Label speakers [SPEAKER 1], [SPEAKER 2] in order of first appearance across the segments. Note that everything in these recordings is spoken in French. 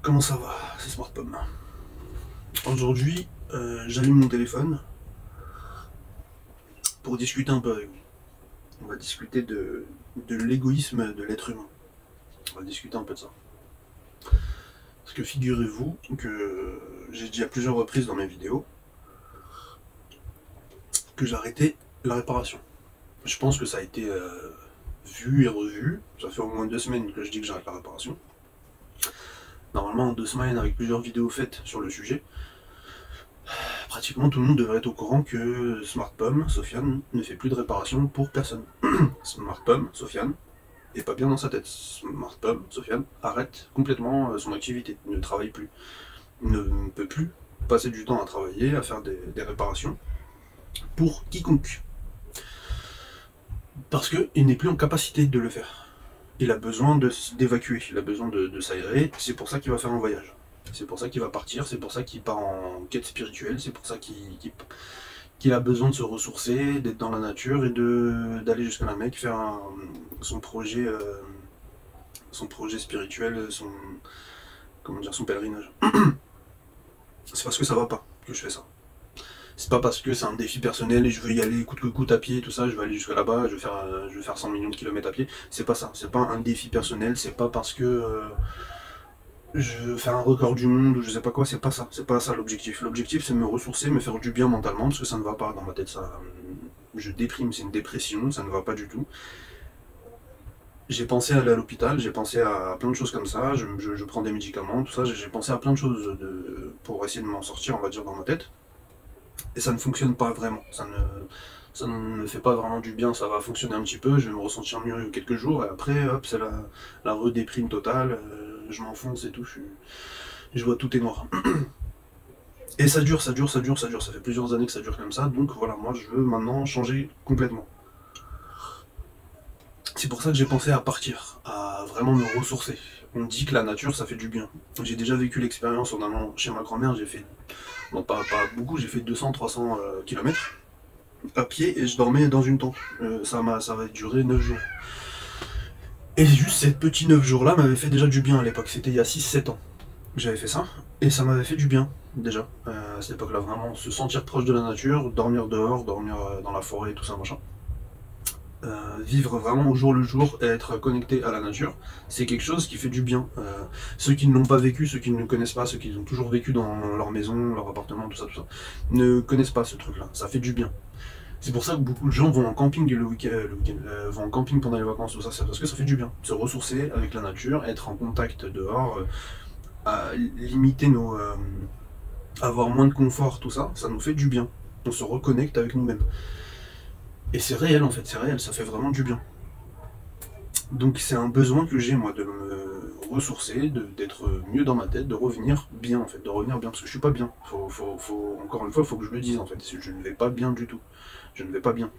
[SPEAKER 1] Comment ça va? C'est Smartpom. Aujourd'hui, j'allume mon téléphone pour discuter un peu avec vous. On va discuter de l'égoïsme de l'être humain. On va discuter un peu de ça. Parce que figurez-vous que j'ai dit à plusieurs reprises dans mes vidéos que j'arrêtais la réparation. Je pense que ça a été vu et revu. Ça fait au moins 2 semaines que je dis que j'arrête la réparation. Normalement, en 2 semaines, avec plusieurs vidéos faites sur le sujet, pratiquement tout le monde devrait être au courant que Smartpom, Sofiane, ne fait plus de réparation pour personne. Smartpom, Sofiane, est pas bien dans sa tête. Smartpom, Sofiane, arrête complètement son activité, ne travaille plus. Ne peut plus passer du temps à travailler, à faire des réparations pour quiconque. Parce qu'il n'est plus en capacité de le faire. Il a besoin d'évacuer, il a besoin de s'aérer, c'est pour ça qu'il va faire un voyage. C'est pour ça qu'il va partir, c'est pour ça qu'il part en quête spirituelle, c'est pour ça qu'il a besoin de se ressourcer, d'être dans la nature et d'aller jusqu'à la Mecque, faire son projet spirituel, son pèlerinage. C'est parce que ça va pas que je fais ça. C'est pas parce que c'est un défi personnel et je veux y aller coûte que coûte à pied, tout ça, je vais aller jusqu'à là-bas, je vais faire 100 millions de kilomètres à pied. C'est pas ça, c'est pas un défi personnel, c'est pas parce que je veux faire un record du monde ou je sais pas quoi, c'est pas ça l'objectif. L'objectif c'est de me ressourcer, me faire du bien mentalement, parce que ça ne va pas dans ma tête, ça. Je déprime, c'est une dépression, ça ne va pas du tout. J'ai pensé à aller à l'hôpital, j'ai pensé à plein de choses comme ça, je prends des médicaments, tout ça, j'ai pensé à plein de choses pour essayer de m'en sortir, on va dire, dans ma tête. Et ça ne fonctionne pas vraiment, ça ne me fait pas vraiment du bien, ça va fonctionner un petit peu, je vais me ressentir mieux quelques jours, et après, hop, c'est la redéprime totale, je m'enfonce et tout, je vois tout est noir. Et ça dure, ça fait plusieurs années que ça dure comme ça, donc voilà, moi je veux maintenant changer complètement. C'est pour ça que j'ai pensé à partir, à vraiment me ressourcer. On dit que la nature ça fait du bien. J'ai déjà vécu l'expérience en allant chez ma grand-mère, j'ai fait, bon pas beaucoup, j'ai fait 200-300 km à pied et je dormais dans une tente. Ça va durer 9 jours. Et juste ces petits 9 jours là m'avaient fait déjà du bien à l'époque, c'était il y a 6-7 ans. J'avais fait ça, et ça m'avait fait du bien, déjà. À cette époque-là, vraiment, se sentir proche de la nature, dormir dehors, dormir dans la forêt, tout ça, machin. Vivre vraiment au jour le jour et être connecté à la nature, c'est quelque chose qui fait du bien. Ceux qui ne l'ont pas vécu, ceux qui ne le connaissent pas, ceux qui ont toujours vécu dans leur maison, leur appartement, tout ça, ne connaissent pas ce truc-là. Ça fait du bien. C'est pour ça que beaucoup de gens vont en camping le week-end, vont en camping pendant les vacances, tout ça, c'est parce que ça fait du bien. Se ressourcer avec la nature, être en contact dehors, à limiter avoir moins de confort, tout ça, ça nous fait du bien. On se reconnecte avec nous-mêmes. Et c'est réel en fait, c'est réel, ça fait vraiment du bien. Donc c'est un besoin que j'ai moi de me ressourcer, d'être mieux dans ma tête, de revenir bien en fait, de revenir bien, parce que je suis pas bien. Encore une fois, il faut que je le dise en fait, je ne vais pas bien du tout. Je ne vais pas bien.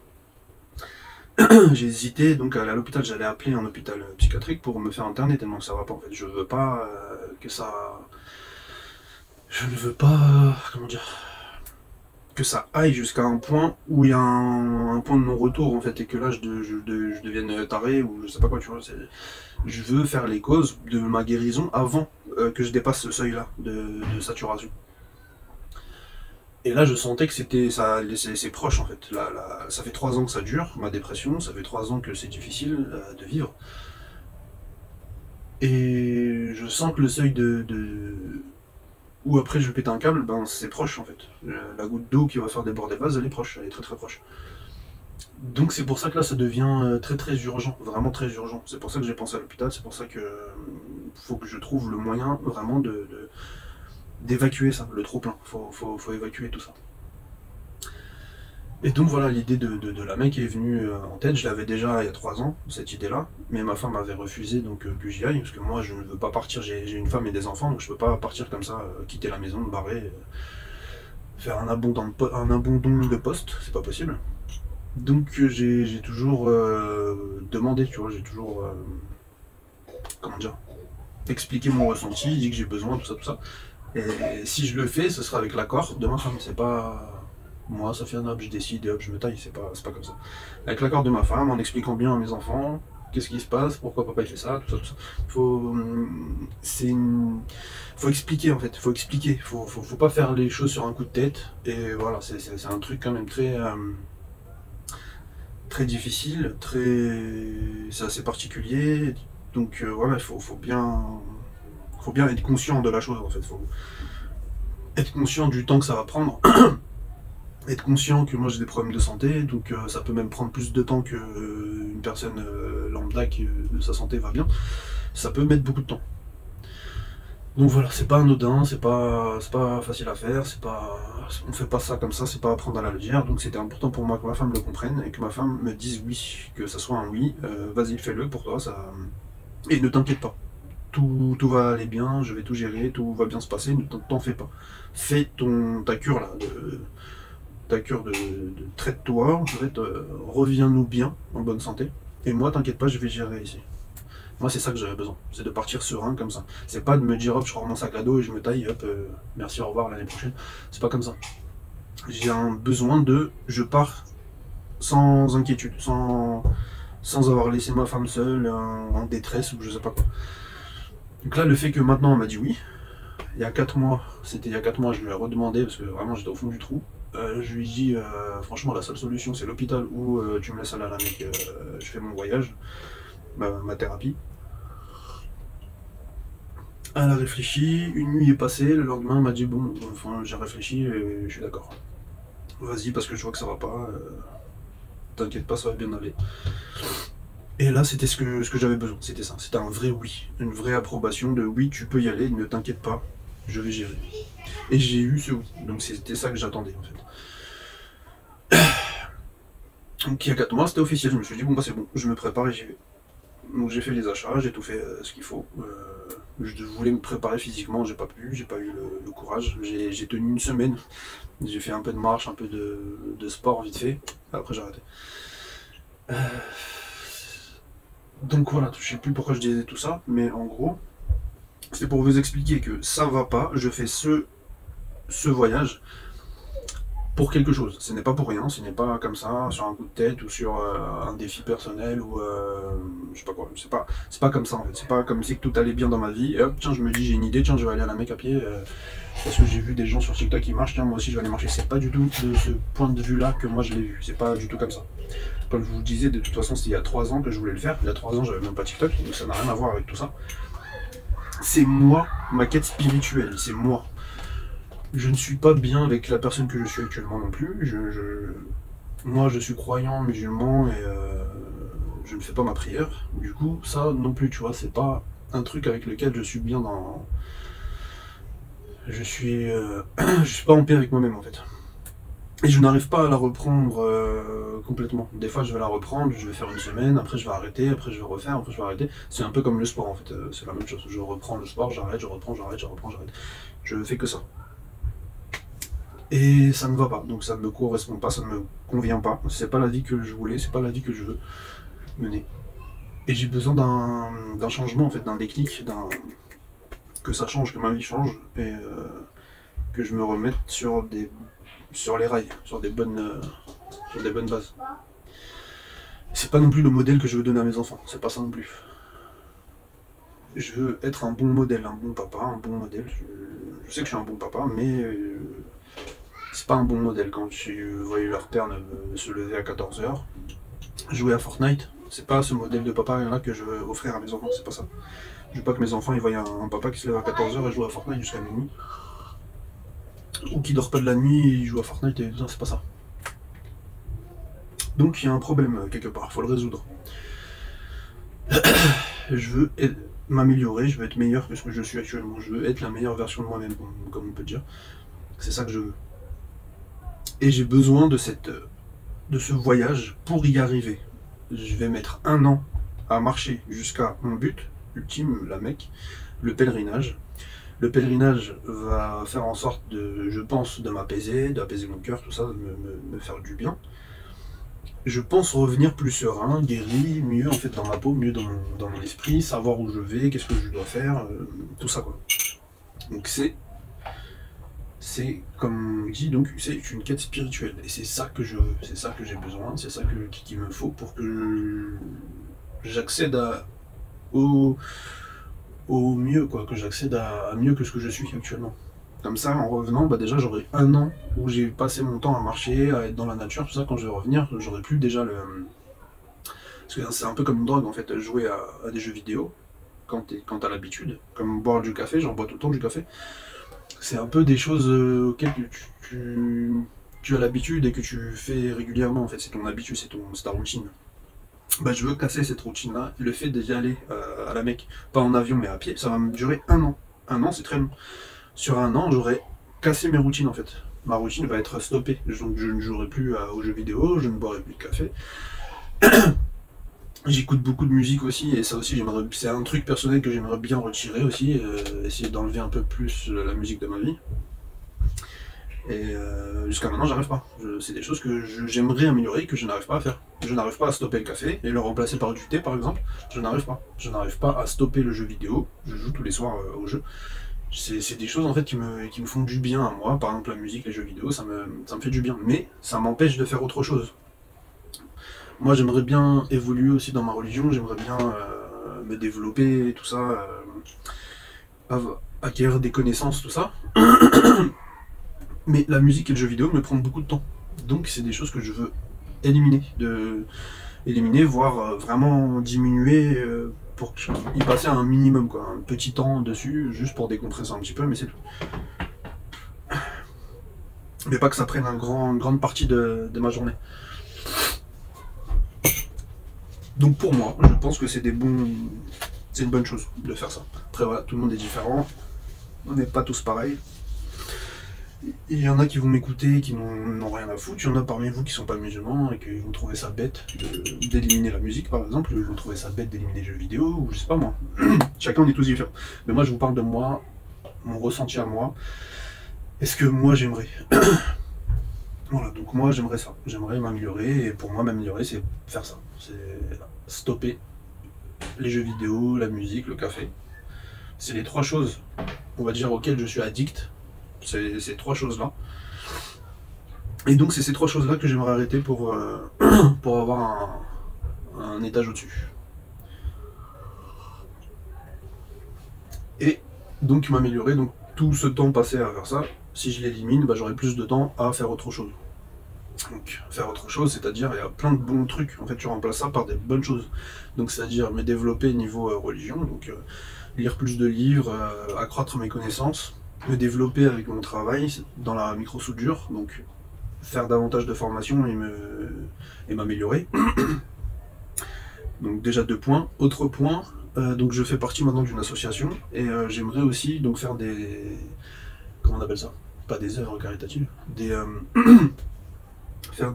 [SPEAKER 1] J'ai hésité donc à aller à l'hôpital, j'allais appeler un hôpital psychiatrique pour me faire interner tellement que ça va pas en fait. Je veux pas que ça. Je ne veux pas. Comment dire, que ça aille jusqu'à un point où il y a un point de non-retour en fait et que là je devienne taré ou je sais pas quoi, tu vois. Je veux faire les causes de ma guérison avant que je dépasse ce seuil là de saturation. Et là je sentais que c'est proche en fait. Là, ça fait 3 ans que ça dure, ma dépression, ça fait 3 ans que c'est difficile de vivre. Et je sens que le seuil où après je vais péter un câble, ben c'est proche en fait. La goutte d'eau qui va faire déborder le vase, elle est proche, elle est très très proche. Donc c'est pour ça que là ça devient très très urgent, vraiment très urgent. C'est pour ça que j'ai pensé à l'hôpital, c'est pour ça que faut que je trouve le moyen vraiment d'évacuer ça, le trop plein. Faut évacuer tout ça. Et donc voilà, l'idée de la Mecque est venue en tête, je l'avais déjà il y a 3 ans, cette idée-là, mais ma femme avait refusé donc que j'y aille, parce que moi je ne veux pas partir, j'ai une femme et des enfants, donc je peux pas partir comme ça, quitter la maison, me barrer, faire un abandon de poste, c'est pas possible. Donc j'ai toujours demandé, tu vois, j'ai toujours, comment dire, expliqué mon ressenti, dit que j'ai besoin, tout ça, tout ça. Et si je le fais, ce sera avec l'accord de ma femme, c'est pas... Moi, ça fait un hop, je décide et hop, je me taille, c'est pas comme ça. Avec l'accord de ma femme, en expliquant bien à mes enfants, qu'est-ce qui se passe, pourquoi papa il fait ça, tout ça, tout ça. Faut, faut expliquer en fait, faut expliquer, faut pas faire les choses sur un coup de tête, et voilà, c'est un truc quand même très difficile, c'est assez particulier, donc voilà, faut bien être conscient de la chose en fait, faut être conscient du temps que ça va prendre, être conscient que moi j'ai des problèmes de santé, donc ça peut même prendre plus de temps que une personne lambda qui sa santé va bien, ça peut mettre beaucoup de temps. Donc voilà, c'est pas anodin, c'est pas facile à faire, on fait pas ça comme ça, c'est pas à prendre à la légère, donc c'était important pour moi que ma femme le comprenne et que ma femme me dise oui, que ça soit un oui, vas-y fais-le pour toi, ça, et ne t'inquiète pas, tout va aller bien, je vais tout gérer, tout va bien se passer, ne t'en fais pas, fais ta cure là, ta cure de traite-toi, en fait, reviens-nous bien, en bonne santé, et moi t'inquiète pas, je vais gérer ici. Moi, c'est ça que j'avais besoin. C'est de partir serein comme ça. C'est pas de me dire, hop, je prends mon sac à dos et je me taille, hop, merci, au revoir, l'année prochaine. C'est pas comme ça. J'ai un besoin je pars sans inquiétude, sans avoir laissé ma femme seule, en détresse ou je sais pas quoi. Donc là, le fait que maintenant, elle m'a dit oui, il y a 4 mois, c'était il y a 4 mois, je lui ai redemandé parce que vraiment j'étais au fond du trou. Je lui ai dit, franchement, la seule solution, c'est l'hôpital ou tu me laisses aller à la Mecque, je fais mon voyage, ma thérapie. Elle a réfléchi, une nuit est passée, le lendemain elle m'a dit bon, enfin j'ai réfléchi et je suis d'accord. Vas-y parce que je vois que ça va pas, t'inquiète pas, ça va bien aller. Et là c'était ce que j'avais besoin, c'était ça, c'était un vrai oui, une vraie approbation de oui tu peux y aller, ne t'inquiète pas, je vais gérer. Et j'ai eu ce oui, donc c'était ça que j'attendais en fait. Donc il y a 4 mois c'était officiel, je me suis dit bon bah c'est bon, je me prépare et j'y vais. Donc j'ai fait les achats, j'ai tout fait ce qu'il faut. Je voulais me préparer physiquement, j'ai pas pu, j'ai pas eu le courage. J'ai tenu une semaine, j'ai fait un peu de marche, un peu de sport vite fait. Après j'ai arrêté. Euh, Donc voilà, je sais plus pourquoi je disais tout ça, mais en gros, c'est pour vous expliquer que ça va pas, je fais ce voyage pour quelque chose. Ce n'est pas pour rien, ce n'est pas comme ça, sur un coup de tête ou sur un défi personnel ou je sais pas quoi. C'est pas comme ça en fait. C'est pas comme si tout allait bien dans ma vie. Et hop, tiens, je me dis j'ai une idée, tiens, je vais aller à la Mecque à pied parce que j'ai vu des gens sur TikTok qui marchent, tiens, moi aussi je vais aller marcher. C'est pas du tout de ce point de vue là que moi je l'ai vu. C'est pas du tout comme ça. Comme je vous le disais, de toute façon, c'était il y a 3 ans que je voulais le faire. Il y a 3 ans, j'avais même pas TikTok, donc ça n'a rien à voir avec tout ça. C'est moi, ma quête spirituelle, c'est moi. Je ne suis pas bien avec la personne que je suis actuellement non plus. Moi, je suis croyant musulman et je ne fais pas ma prière. Du coup, ça non plus, tu vois, c'est pas un truc avec lequel je suis bien dans. Je suis pas en paix avec moi-même en fait. Et je n'arrive pas à la reprendre complètement. Des fois, je vais la reprendre, je vais faire une semaine, après je vais arrêter, après je vais refaire, après je vais arrêter. C'est un peu comme le sport en fait. C'est la même chose. Je reprends le sport, j'arrête, je reprends, j'arrête, je reprends, j'arrête. Je fais que ça. Et ça ne va pas, donc ça ne me correspond pas, ça ne me convient pas. C'est pas la vie que je voulais, c'est pas la vie que je veux mener. Et j'ai besoin d'un changement, en fait, d'un déclic, que ça change, que ma vie change, et que je me remette sur les rails, sur des bonnes bases. C'est pas non plus le modèle que je veux donner à mes enfants, c'est pas ça non plus. Je veux être un bon modèle, un bon papa, un bon modèle. Je sais que je suis un bon papa, mais c'est pas un bon modèle. Quand tu voyais leur père se lever à 14h, jouer à Fortnite, c'est pas ce modèle de papa là que je veux offrir à mes enfants, c'est pas ça. Je veux pas que mes enfants ils voient un papa qui se lève à 14h et joue à Fortnite jusqu'à minuit. Ou qui dort pas de la nuit et il joue à Fortnite et non, c'est pas ça. Donc il y a un problème quelque part, faut le résoudre. Je veux m'améliorer, je veux être meilleur que ce que je suis actuellement, je veux être la meilleure version de moi-même, comme on peut dire. C'est ça que je veux. Et j'ai besoin de ce voyage pour y arriver. Je vais mettre 1 an à marcher jusqu'à mon but ultime, la Mecque, le pèlerinage. Le pèlerinage va faire en sorte je pense, de m'apaiser, d'apaiser mon cœur, tout ça, de me faire du bien. Je pense revenir plus serein, guéri, mieux en fait dans ma peau, mieux dans mon esprit, savoir où je vais, qu'est-ce que je dois faire, tout ça quoi. Donc c'est comme on dit, donc c'est une quête spirituelle et c'est ça que je veux, c'est ça que j'ai besoin, c'est ça qu'il me faut pour que j'accède au, au mieux, quoi, que j'accède à mieux que ce que je suis actuellement. Comme ça, en revenant, bah déjà j'aurai un an où j'ai passé mon temps à marcher, à être dans la nature, tout ça. Quand je vais revenir, j'aurai plus déjà le. Parce que c'est un peu comme une drogue en fait, jouer à des jeux vidéo quand t'as l'habitude. Comme boire du café, j'en bois tout le temps du café. C'est un peu des choses auxquelles tu as l'habitude et que tu fais régulièrement en fait. C'est ton habitude, c'est ta routine. Bah, je veux casser cette routine-là. Le fait d'y aller à la Mecque, pas en avion mais à pied, ça va me durer un an. Un an, c'est très long. Sur un an, j'aurai cassé mes routines en fait. Ma routine va être stoppée. Donc je ne jouerai plus aux jeux vidéo, je ne boirai plus de café. J'écoute beaucoup de musique aussi, et ça aussi, c'est un truc personnel que j'aimerais bien retirer aussi, essayer d'enlever un peu plus la musique de ma vie. Et jusqu'à maintenant, j'arrive pas. C'est des choses que j'aimerais améliorer, que je n'arrive pas à faire. Je n'arrive pas à stopper le café et le remplacer par du thé, par exemple. Je n'arrive pas. Je n'arrive pas à stopper le jeu vidéo. Je joue tous les soirs au jeu. C'est des choses en fait qui me font du bien à moi. Par exemple, la musique, les jeux vidéo, ça me fait du bien. Mais ça m'empêche de faire autre chose. Moi, j'aimerais bien évoluer aussi dans ma religion. J'aimerais bien me développer, tout ça, acquérir des connaissances, tout ça. Mais la musique et le jeu vidéo me prennent beaucoup de temps. Donc c'est des choses que je veux éliminer, voire vraiment diminuer pour y passer un minimum, quoi. Un petit temps dessus, juste pour décompresser un petit peu, mais c'est tout. Mais pas que ça prenne une grande partie de ma journée. Donc pour moi, je pense que c'est une bonne chose de faire ça. Après voilà, tout le monde est différent, on n'est pas tous pareils. Il y en a qui vont m'écouter, qui n'ont rien à foutre. Il y en a parmi vous qui sont pas musulmans et qui vont trouver ça bête d'éliminer la musique, par exemple. Ils vont trouver ça bête d'éliminer les jeux vidéo, ou je sais pas moi. Chacun on est tous différents. Mais moi je vous parle de moi, mon ressenti à moi. Est-ce que moi j'aimerais Voilà, donc moi j'aimerais ça. J'aimerais m'améliorer, et pour moi m'améliorer c'est faire ça. C'est stopper les jeux vidéo, la musique, le café. C'est les trois choses, on va dire, auxquelles je suis addict. C'est ces trois choses-là. Et donc c'est ces trois choses-là que j'aimerais arrêter pour avoir un étage au-dessus. Et donc m'améliorer, donc tout ce temps passé à faire ça, si je l'élimine, bah, j'aurai plus de temps à faire autre chose. Donc faire autre chose, c'est-à-dire il y a plein de bons trucs, en fait tu remplaces ça par des bonnes choses. Donc c'est-à-dire me développer niveau religion, donc lire plus de livres, accroître mes connaissances, me développer avec mon travail dans la micro-soudure, donc faire davantage de formation et m'améliorer. Donc déjà 2 points. Autre point, donc je fais partie maintenant d'une association et j'aimerais aussi donc faire des... Comment on appelle ça? Pas des œuvres caritatives, faire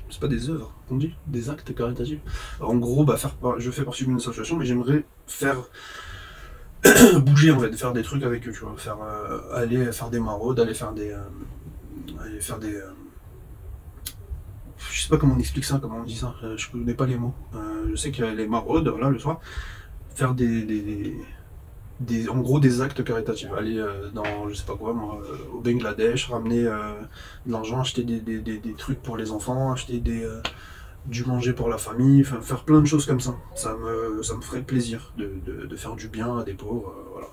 [SPEAKER 1] c'est pas des œuvres, on dit, des actes caritatifs. En gros, bah, je fais partie d'une association, mais j'aimerais faire bouger en fait, faire des trucs avec eux, tu vois, aller faire des maraudes, je sais pas comment on explique ça, comment on dit ça, je connais pas les mots. Je sais qu'il y a les maraudes, voilà, le soir, faire en gros des actes caritatifs, aller dans, je sais pas quoi, moi, au Bangladesh, ramener de l'argent, acheter des trucs pour les enfants, acheter du manger pour la famille, faire plein de choses comme ça. Ça me ferait plaisir de faire du bien à des pauvres. Voilà,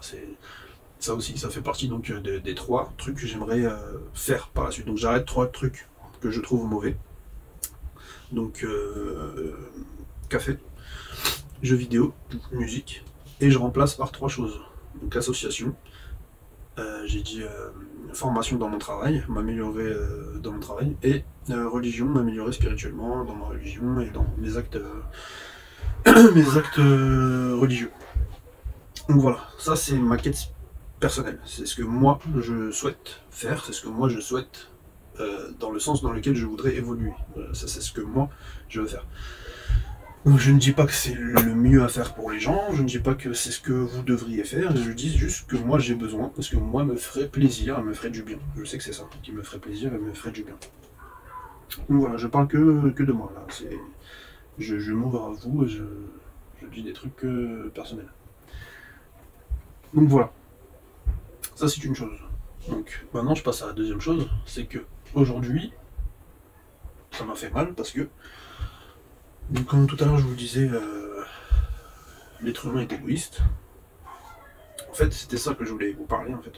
[SPEAKER 1] ça aussi, ça fait partie donc des 3 trucs que j'aimerais faire par la suite. Donc j'arrête 3 trucs que je trouve mauvais. Donc café, jeux vidéo, musique, et je remplace par 3 choses. Donc association, j'ai dit formation dans mon travail, m'améliorer dans mon travail, et religion, m'améliorer spirituellement dans ma religion et dans mes actes, religieux. Donc voilà, ça c'est ma quête personnelle, c'est ce que moi je souhaite faire, c'est ce que moi je souhaite dans le sens dans lequel je voudrais évoluer. Ça c'est ce que moi je veux faire. Donc je ne dis pas que c'est le mieux à faire pour les gens, je ne dis pas que c'est ce que vous devriez faire, je dis juste que moi j'ai besoin, parce que moi me ferait plaisir, me ferait du bien. Je sais que c'est ça qui me ferait plaisir et me ferait du bien. Donc voilà, je parle que de moi là. Je m'ouvre à vous et je dis des trucs personnels. Donc voilà, ça c'est une chose. Donc maintenant je passe à la deuxième chose, c'est que aujourd'hui, ça m'a fait mal parce que Donc comme tout à l'heure je vous le disais, l'être humain est égoïste. En fait, c'était ça que je voulais vous parler. En fait,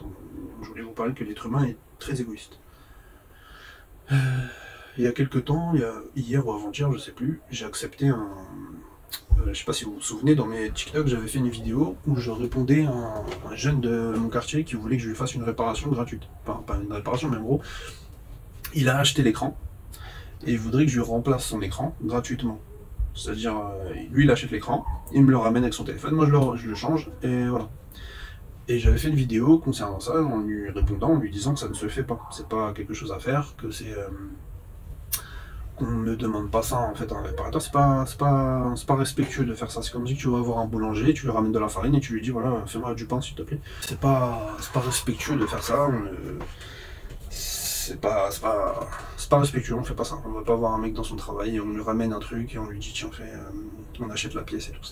[SPEAKER 1] je voulais vous parler que l'être humain est très égoïste. Il y a quelques temps, hier ou avant-hier, je sais plus, j'ai accepté un. Je sais pas si vous vous souvenez, dans mes TikTok, j'avais fait une vidéo où je répondais à un jeune de mon quartier qui voulait que je lui fasse une réparation gratuite. Enfin, pas une réparation, mais en gros, il a acheté l'écran et il voudrait que je lui remplace son écran gratuitement. C'est-à-dire, lui, il achète l'écran, il me le ramène avec son téléphone, moi je le change, et voilà. Et j'avais fait une vidéo concernant ça, en lui répondant, en lui disant que ça ne se fait pas. C'est pas quelque chose à faire, que c'est. Qu'on ne demande pas ça en fait à un réparateur, c'est pas respectueux de faire ça. C'est comme si tu vas voir un boulanger, tu lui ramènes de la farine et tu lui dis voilà, fais-moi du pain s'il te plaît. C'est pas respectueux de faire ça. C'est pas respectueux, on fait pas ça. On va pas voir un mec dans son travail et on lui ramène un truc et on lui dit tiens on achète la pièce et tout.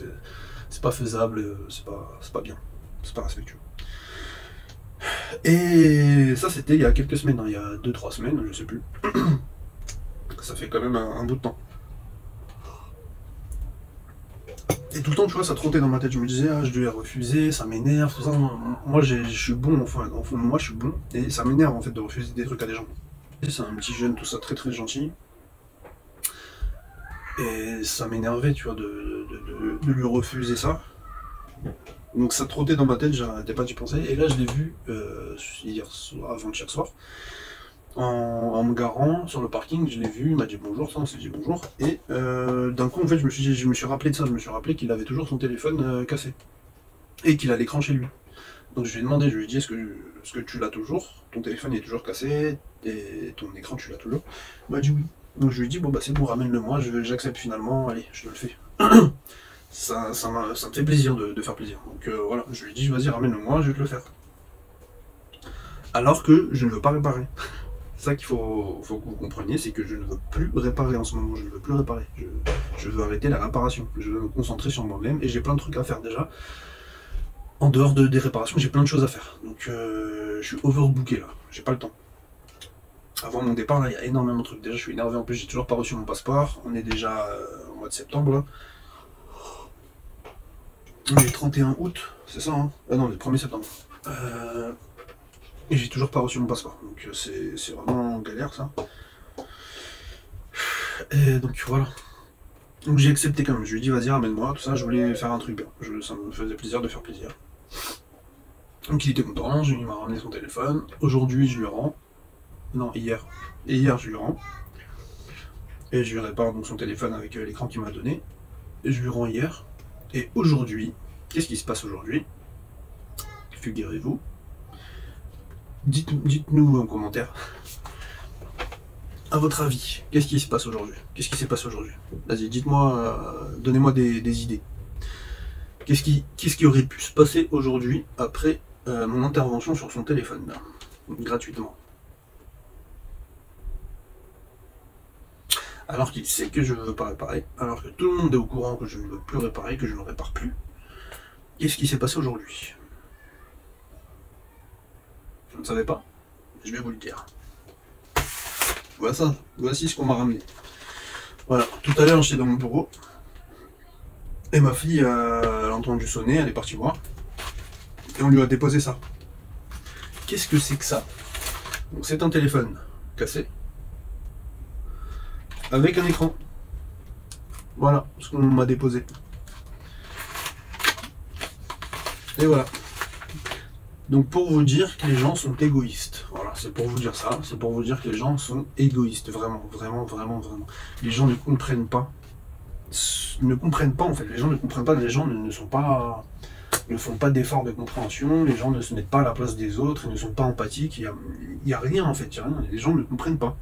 [SPEAKER 1] C'est pas faisable, c'est pas bien, c'est pas respectueux. Et ça c'était il y a quelques semaines, hein, il y a 2-3 semaines, je sais plus. Ça fait quand même un bout de temps. Et tout le temps, tu vois, ça trottait dans ma tête. Je me disais, ah, je devais refuser, ça m'énerve, tout ça. Moi, je suis bon, enfin, en fond de moi, je suis bon. Et ça m'énerve, en fait, de refuser des trucs à des gens. Et c'est un petit jeune, tout ça, très très gentil. Et ça m'énervait, tu vois, de lui refuser ça. Donc ça trottait dans ma tête, j'arrêtais pas d'y penser. Et là, je l'ai vu hier soir, avant-hier soir. En me garant sur le parking, je l'ai vu, il m'a dit bonjour, ça on s'est dit bonjour, et d'un coup en fait je me suis rappelé de ça, je me suis rappelé qu'il avait toujours son téléphone cassé, et qu'il a l'écran chez lui. Donc je lui ai demandé, je lui ai dit est-ce que tu l'as toujours, ton téléphone est toujours cassé, et ton écran tu l'as toujours. Il m'a dit oui. Donc je lui ai dit bon bah c'est bon, ramène-le moi, j'accepte finalement, allez, je te le fais. Ça me fait plaisir de faire plaisir. Donc voilà, je lui ai dit vas-y ramène-le moi, je vais te le faire. Alors que je ne veux pas réparer. C'est ça qu'il faut que vous compreniez, c'est que je ne veux plus réparer en ce moment, je ne veux plus réparer. Je veux arrêter la réparation, je veux me concentrer sur moi-même, et j'ai plein de trucs à faire déjà. En dehors des réparations, j'ai plein de choses à faire. Donc je suis overbooké là, j'ai pas le temps. Avant mon départ, là, il y a énormément de trucs. Déjà, je suis énervé, en plus, j'ai toujours pas reçu mon passeport. On est déjà au mois de septembre là. On est 31 août, c'est ça, hein? Ah non, le 1er septembre. Et j'ai toujours pas reçu mon passeport, donc c'est vraiment galère ça. Et donc voilà. Donc j'ai accepté quand même, je lui ai dit vas-y ramène-moi, tout ça, je voulais faire un truc bien. Ça me faisait plaisir de faire plaisir. Donc il était content, il m'a ramené son téléphone. Aujourd'hui je lui rends. Non, hier. Et hier je lui rends. Et je lui répare donc son téléphone avec l'écran qu'il m'a donné. Et je lui rends hier. Et aujourd'hui, qu'est-ce qui se passe aujourd'hui? Figurez-vous. Dites-nous en commentaire, à votre avis, qu'est-ce qui se passe aujourd'hui? Qu'est-ce qui s'est passé aujourd'hui? Vas-y, dites-moi, donnez-moi des idées. Qu'est-ce qui aurait pu se passer aujourd'hui après mon intervention sur son téléphone, là, gratuitement? Alors qu'il sait que je ne veux pas réparer, alors que tout le monde est au courant que je ne veux plus réparer, que je ne répare plus. Qu'est-ce qui s'est passé aujourd'hui? Vous ne savez pas? Je vais vous le dire. Voici ce qu'on m'a ramené. Voilà, tout à l'heure j'étais dans mon bureau et ma fille elle a entendu sonner, elle est partie voir et on lui a déposé ça. Qu'est-ce que c'est que ça? Donc c'est un téléphone cassé avec un écran. Voilà ce qu'on m'a déposé. Et voilà. Donc pour vous dire que les gens sont égoïstes. Voilà, c'est pour vous dire ça, c'est pour vous dire que les gens sont égoïstes, vraiment, vraiment, vraiment, vraiment. Les gens ne comprennent pas. Ne comprennent pas en fait, les gens ne comprennent pas, les gens ne font pas d'efforts de compréhension, les gens ne se mettent pas à la place des autres, ils ne sont pas empathiques, il y a rien en fait, il y a rien, les gens ne comprennent pas.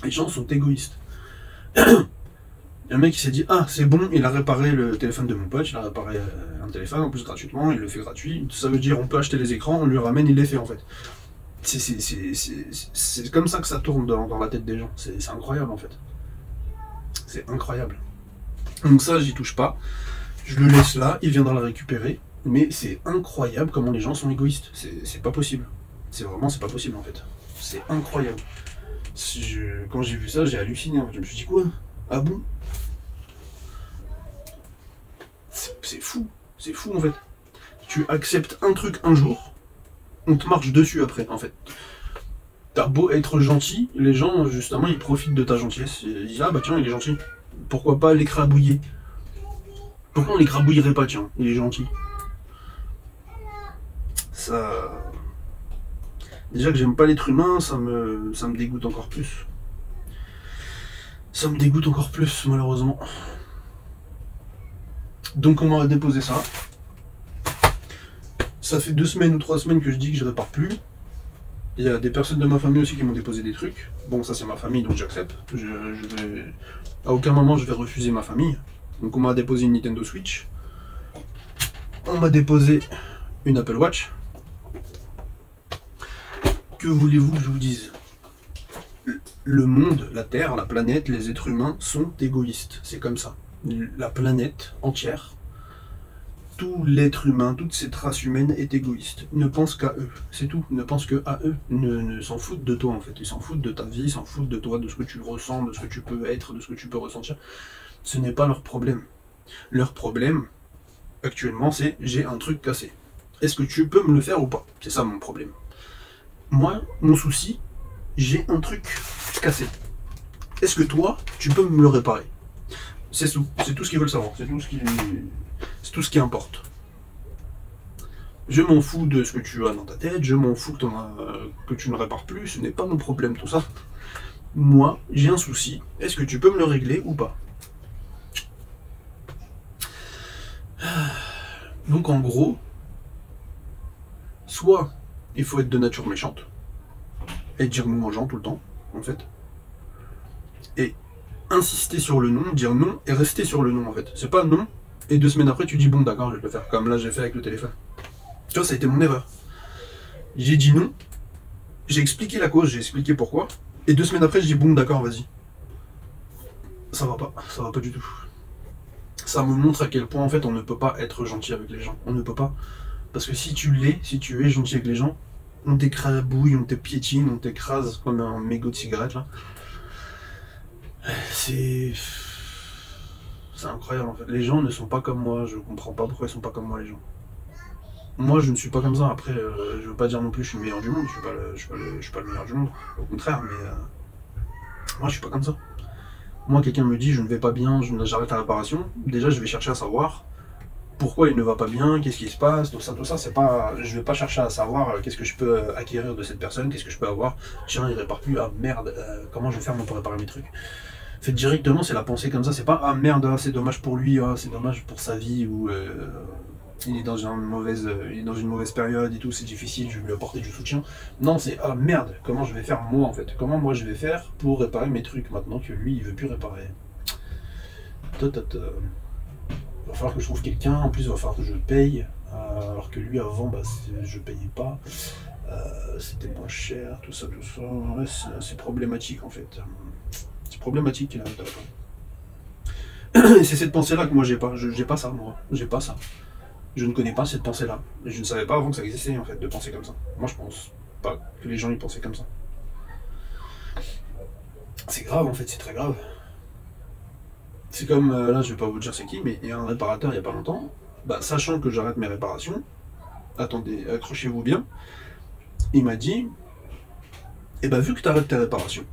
[SPEAKER 1] Les gens sont égoïstes. Le mec il s'est dit ah c'est bon, il a réparé le téléphone de mon pote, il a réparé un téléphone en plus gratuitement, il le fait gratuit, ça veut dire on peut acheter les écrans, on lui ramène, il les fait en fait. C'est comme ça que ça tourne dans la tête des gens, c'est incroyable en fait. C'est incroyable. Donc ça j'y touche pas, je le laisse là, il viendra le récupérer, mais c'est incroyable comment les gens sont égoïstes, c'est pas possible. C'est pas possible en fait. C'est incroyable. Quand j'ai vu ça j'ai halluciné, je me suis dit quoi? Ah bon? C'est fou en fait. Tu acceptes un truc un jour, on te marche dessus après en fait. T'as beau être gentil, les gens justement ils profitent de ta gentillesse. Ils disent ah bah tiens il est gentil, pourquoi pas l'écrabouiller? Pourquoi on l'écrabouillerait pas tiens, il est gentil? Ça... Déjà que j'aime pas l'être humain, ça me dégoûte encore plus. Ça me dégoûte encore plus malheureusement. Donc on m'a déposé ça. Ça fait 2 semaines ou 3 semaines que je dis que je répare plus. Il y a des personnes de ma famille aussi qui m'ont déposé des trucs. Bon, ça c'est ma famille, donc j'accepte. À aucun moment je vais refuser ma famille. Donc on m'a déposé une Nintendo Switch. On m'a déposé une Apple Watch. Que voulez-vous que je vous dise? Le monde, la Terre, la planète, les êtres humains sont égoïstes. C'est comme ça. La planète entière, tout l'être humain, toute cette race humaine est égoïste. Ne pense qu'à eux, c'est tout. Ne pense qu'à eux. Ne s'en foutent de toi en fait. Ils s'en foutent de ta vie, ils s'en foutent de toi, de ce que tu ressens, de ce que tu peux être, de ce que tu peux ressentir. Ce n'est pas leur problème. Leur problème, actuellement, c'est j'ai un truc cassé. Est-ce que tu peux me le faire ou pas? C'est ça mon problème. Moi, mon souci, j'ai un truc cassé. Est-ce que toi, tu peux me le réparer? C'est tout ce qu'ils veulent savoir, c'est tout ce qui importe. Je m'en fous de ce que tu as dans ta tête, je m'en fous que tu ne répares plus, ce n'est pas mon problème tout ça. Moi, j'ai un souci, est-ce que tu peux me le régler ou pas? Donc en gros, soit il faut être de nature méchante, et dire non aux gens tout le temps, en fait, et insister sur le non, dire non, et rester sur le non, en fait. C'est pas non, et 2 semaines après tu dis bon d'accord, je vais le faire, comme là j'ai fait avec le téléphone. Tu vois, ça a été mon erreur. J'ai dit non, j'ai expliqué la cause, j'ai expliqué pourquoi, et 2 semaines après je dis bon d'accord, vas-y. Ça va pas du tout. Ça me montre à quel point en fait on ne peut pas être gentil avec les gens, on ne peut pas. Parce que si tu es gentil avec les gens, on t'écrabouille, on te piétine, on t'écrase comme un mégot de cigarette là. C'est incroyable en fait. Les gens ne sont pas comme moi, je comprends pas pourquoi ils sont pas comme moi les gens. Moi je ne suis pas comme ça, après je veux pas dire non plus que je suis le meilleur du monde, je suis pas le meilleur du monde, au contraire, mais moi je suis pas comme ça. Moi quelqu'un me dit je ne vais pas bien, j'arrête la réparation, déjà je vais chercher à savoir pourquoi il ne va pas bien, qu'est-ce qui se passe, tout ça, c'est pas. Je vais pas chercher à savoir qu'est-ce que je peux acquérir de cette personne, qu'est-ce que je peux avoir. Tiens, il répare plus, ah merde, comment je vais faire moi pour réparer mes trucs? Fait directement, c'est la pensée comme ça, c'est pas ah merde, ah, c'est dommage pour lui, ah, c'est dommage pour sa vie, ou il est dans une mauvaise période et tout, c'est difficile, je vais lui apporter du soutien. Non, c'est ah merde, comment je vais faire moi en fait? Comment moi je vais faire pour réparer mes trucs maintenant que lui il veut plus réparer? Il va falloir que je trouve quelqu'un, en plus il va falloir que je paye, alors que lui avant bah, je payais pas, c'était moins cher, tout ça, ouais, c'est problématique en fait. C'est problématique qu'il arrive à et c'est cette pensée-là que moi j'ai pas, j'ai pas ça moi, j'ai pas ça. Je ne connais pas cette pensée-là, je ne savais pas avant que ça existait en fait, de penser comme ça. Moi je pense pas que les gens y pensaient comme ça. C'est grave en fait, c'est très grave. C'est comme, là je vais pas vous dire c'est qui, mais il y a un réparateur il y a pas longtemps, bah, sachant que j'arrête mes réparations, attendez, accrochez-vous bien, il m'a dit, eh bah vu que tu arrêtes tes réparations,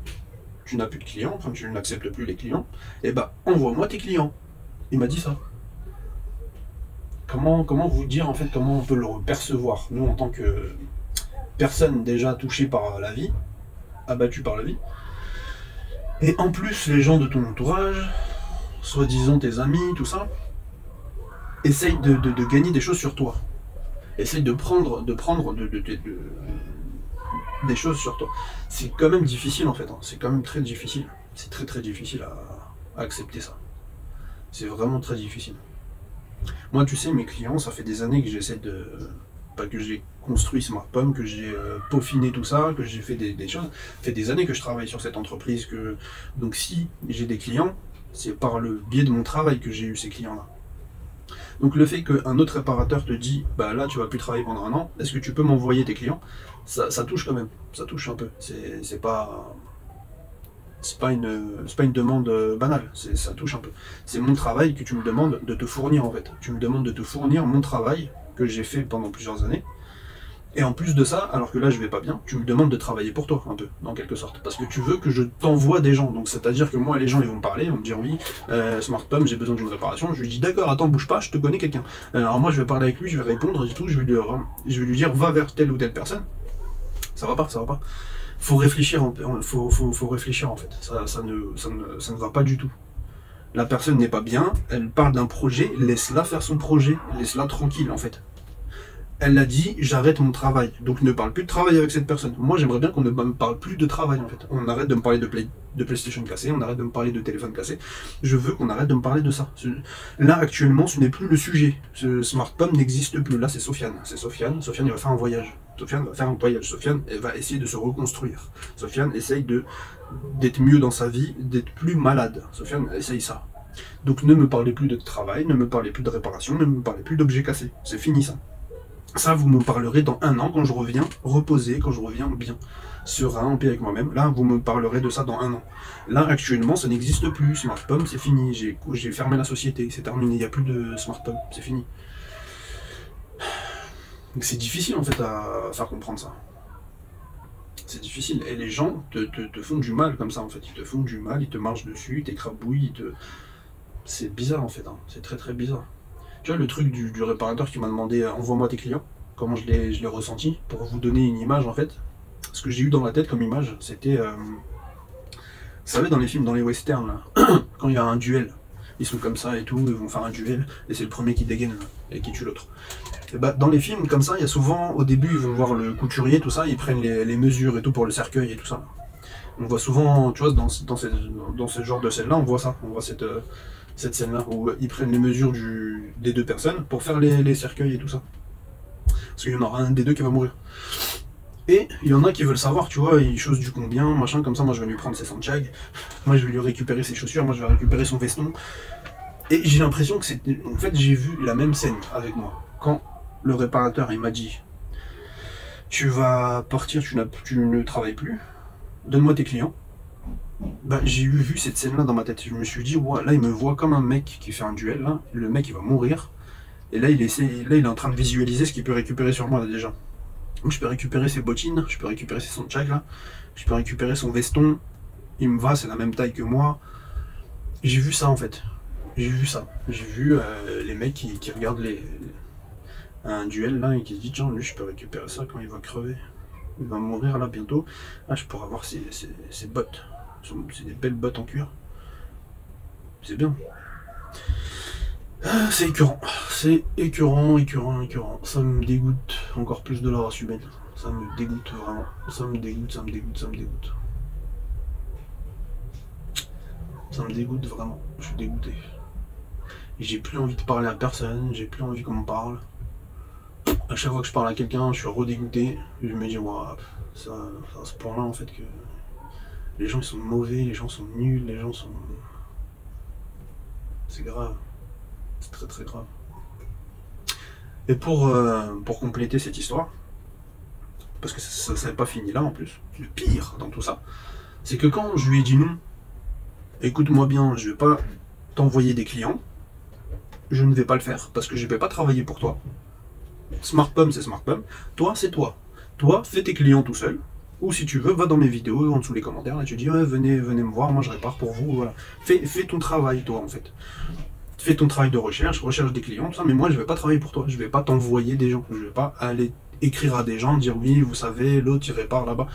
[SPEAKER 1] tu n'as plus de clients, enfin tu n'acceptes plus les clients, eh bah envoie-moi tes clients. Il m'a dit ça. Comment vous dire en fait, comment on peut le percevoir, nous en tant que personne déjà touchée par la vie, abattue par la vie, et en plus les gens de ton entourage, soi-disant tes amis, tout ça, essaye de gagner des choses sur toi. Essaye de prendre des choses sur toi. C'est quand même difficile en fait, hein. C'est quand même très difficile. C'est très difficile à accepter ça. C'est vraiment très difficile. Moi tu sais, mes clients, ça fait des années que j'essaie de... Pas que j'ai construit Smart Pomme, que j'ai peaufiné tout ça, que j'ai fait des choses. Ça fait des années que je travaille sur cette entreprise, donc si j'ai des clients, c'est par le biais de mon travail que j'ai eu ces clients-là. Donc le fait qu'un autre réparateur te dit bah là tu vas plus travailler pendant 1 an, est-ce que tu peux m'envoyer tes clients, ça touche quand même, ça touche un peu. C'est pas... c'est pas une demande banale, ça touche un peu. C'est mon travail que tu me demandes de te fournir en fait. Tu me demandes de te fournir mon travail que j'ai fait pendant plusieurs années. Et en plus de ça, alors que là je vais pas bien, tu me demandes de travailler pour toi un peu, en quelque sorte. Parce que tu veux que je t'envoie des gens. Donc c'est-à-dire que moi les gens ils vont me parler, ils vont me dire oui, Smart Pomme, j'ai besoin d'une réparation. Je lui dis d'accord, attends, bouge pas, je te connais quelqu'un. Alors moi je vais parler avec lui, je vais répondre et tout, je vais lui dire va vers telle ou telle personne. Ça va pas, ça va pas. Faut réfléchir, faut réfléchir en fait. Ça ne va pas du tout. La personne n'est pas bien, elle parle d'un projet, laisse-la faire son projet, laisse-la tranquille en fait. Elle a dit j'arrête mon travail, donc ne parle plus de travail avec cette personne. Moi j'aimerais bien qu'on ne me parle plus de travail en fait. On arrête de me parler de PlayStation cassé, on arrête de me parler de téléphone cassé. Je veux qu'on arrête de me parler de ça. Là actuellement ce n'est plus le sujet. Ce Smart Pomme n'existe plus. Là c'est Sofiane. C'est Sofiane. Sofiane il va faire un voyage. Sofiane va faire un voyage. Sofiane elle va essayer de se reconstruire. Sofiane essaye d'être mieux dans sa vie, d'être plus malade. Sofiane essaye ça. Donc ne me parlez plus de travail, ne me parlez plus de réparation, ne me parlez plus d'objets cassés. C'est fini ça. Ça, vous me parlerez dans un an, quand je reviens reposé, quand je reviens bien, serein, en paix avec moi-même. Là, vous me parlerez de ça dans un an. Là, actuellement, ça n'existe plus. Smart Pomme, c'est fini. J'ai fermé la société, c'est terminé. Il n'y a plus de Smart Pomme, c'est fini. Donc c'est difficile, en fait, à faire comprendre ça. C'est difficile. Et les gens te font du mal comme ça, en fait. Ils te font du mal, ils te marchent dessus, ils t'écrabouillent, C'est bizarre, en fait. Hein. C'est très, très bizarre. Tu vois le truc du réparateur qui m'a demandé envoie-moi tes clients, comment je l'ai ressenti, pour vous donner une image en fait. Ce que j'ai eu dans la tête comme image, c'était, vous savez dans les films, dans les westerns, là, quand il y a un duel, ils sont comme ça et tout, ils vont faire un duel, et c'est le premier qui dégaine et qui tue l'autre. Et bah, dans les films comme ça, il y a souvent, au début, ils vont voir le couturier, tout ça, ils prennent les mesures et tout pour le cercueil et tout ça. On voit souvent, tu vois, dans ce genre de scène-là, on voit ça, on voit cette scène-là, où ils prennent les mesures des deux personnes pour faire les cercueils et tout ça. Parce qu'il y en aura un des deux qui va mourir. Et il y en a qui veulent savoir, tu vois, ils chaussent du combien, machin, comme ça, moi je vais lui prendre ses Santiago, moi je vais lui récupérer ses chaussures, moi je vais récupérer son veston. Et j'ai l'impression que c'est... En fait, j'ai vu la même scène avec moi. Quand le réparateur, il m'a dit, tu vas partir, tu ne travailles plus, donne-moi tes clients. Bah, j'ai vu cette scène-là dans ma tête. Je me suis dit, ouais, là, il me voit comme un mec qui fait un duel, là. Le mec, il va mourir. Et là, il est en train de visualiser ce qu'il peut récupérer sur moi, là, déjà. Donc, je peux récupérer ses bottines, je peux récupérer ses Santiago, là. Je peux récupérer son veston. Il me va, c'est la même taille que moi. J'ai vu ça, en fait. J'ai vu ça. J'ai vu les mecs qui regardent un duel, là, et qui se disent, tiens, lui, je peux récupérer ça quand il va crever. Il va mourir, là, bientôt. Ah, je pourrais avoir ses bottes. C'est des belles bottes en cuir. C'est bien. C'est écœurant. C'est écœurant. Ça me dégoûte encore plus de la race humaine. Ça me dégoûte vraiment. Ça me dégoûte. Ça me dégoûte vraiment. Je suis dégoûté. J'ai plus envie de parler à personne. J'ai plus envie qu'on me parle. À chaque fois que je parle à quelqu'un, je suis redégoûté. Je me dis, ouais, c'est à ce point-là en fait que les gens ils sont mauvais, les gens sont nuls, les gens sont... C'est grave. C'est très très grave. Et pour compléter cette histoire, parce que ça n'est pas fini là en plus, le pire dans tout ça, c'est que quand je lui ai dit non, écoute-moi bien, je vais pas t'envoyer des clients, je ne vais pas le faire, parce que je vais pas travailler pour toi. Smart Pomme c'est Smart Pomme, toi c'est toi. Toi, fais tes clients tout seul. Ou si tu veux, va dans mes vidéos, en dessous les commentaires, là tu dis ouais, venez me voir, moi je répare pour vous, voilà. Fais ton travail toi en fait. Fais ton travail de recherche des clients, tout ça, mais moi je vais pas travailler pour toi, je vais pas t'envoyer des gens, je vais pas aller écrire à des gens, dire oui, vous savez, l'autre il répare là-bas.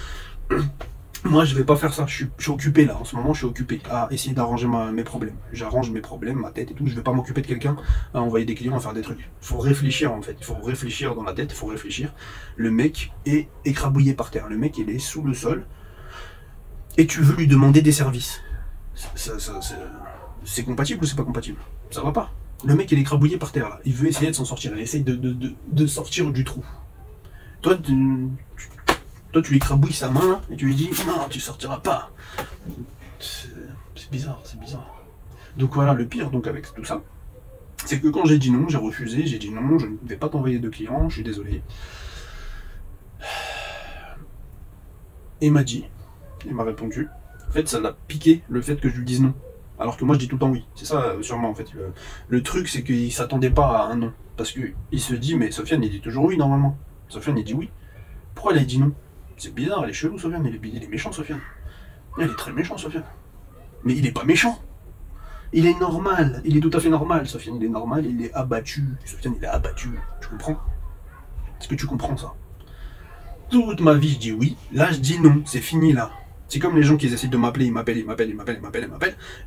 [SPEAKER 1] Moi je vais pas faire ça, je suis occupé là, en ce moment je suis occupé à essayer d'arranger mes problèmes. J'arrange mes problèmes, ma tête et tout, je vais pas m'occuper de quelqu'un à envoyer des clients à faire des trucs. Faut réfléchir en fait, il faut réfléchir dans la tête, il faut réfléchir. Le mec est écrabouillé par terre, le mec il est sous le sol et tu veux lui demander des services. C'est compatible ou c'est pas compatible? Ça va pas. Le mec il est écrabouillé par terre là, il veut essayer de s'en sortir, il essaye de sortir du trou. Toi tu lui écrabouilles sa main et tu lui dis non, tu sortiras pas. C'est bizarre, c'est bizarre. Donc voilà, le pire donc avec tout ça, c'est que quand j'ai dit non, j'ai refusé, j'ai dit non, je ne vais pas t'envoyer de clients, je suis désolé. Et il m'a répondu, En fait, ça l'a piqué le fait que je lui dise non. Alors que moi, je dis tout le temps oui. C'est ça, sûrement, en fait. Le truc, c'est qu'il s'attendait pas à un non. Parce qu'il se dit, mais Sofiane, il dit toujours oui, normalement. Sofiane, il dit oui. Pourquoi elle a dit non? C'est bizarre, elle est chelou, Sofiane. Il est méchant, Sofiane. Il est très méchant, Sofiane. Mais il est pas méchant. Il est normal. Il est tout à fait normal, Sofiane. Il est normal, il est abattu. Sofiane, il est abattu. Tu comprends? Est-ce que tu comprends ça? Toute ma vie, je dis oui. Là, je dis non. C'est fini, là. C'est comme les gens qui essaient de m'appeler, ils m'appellent.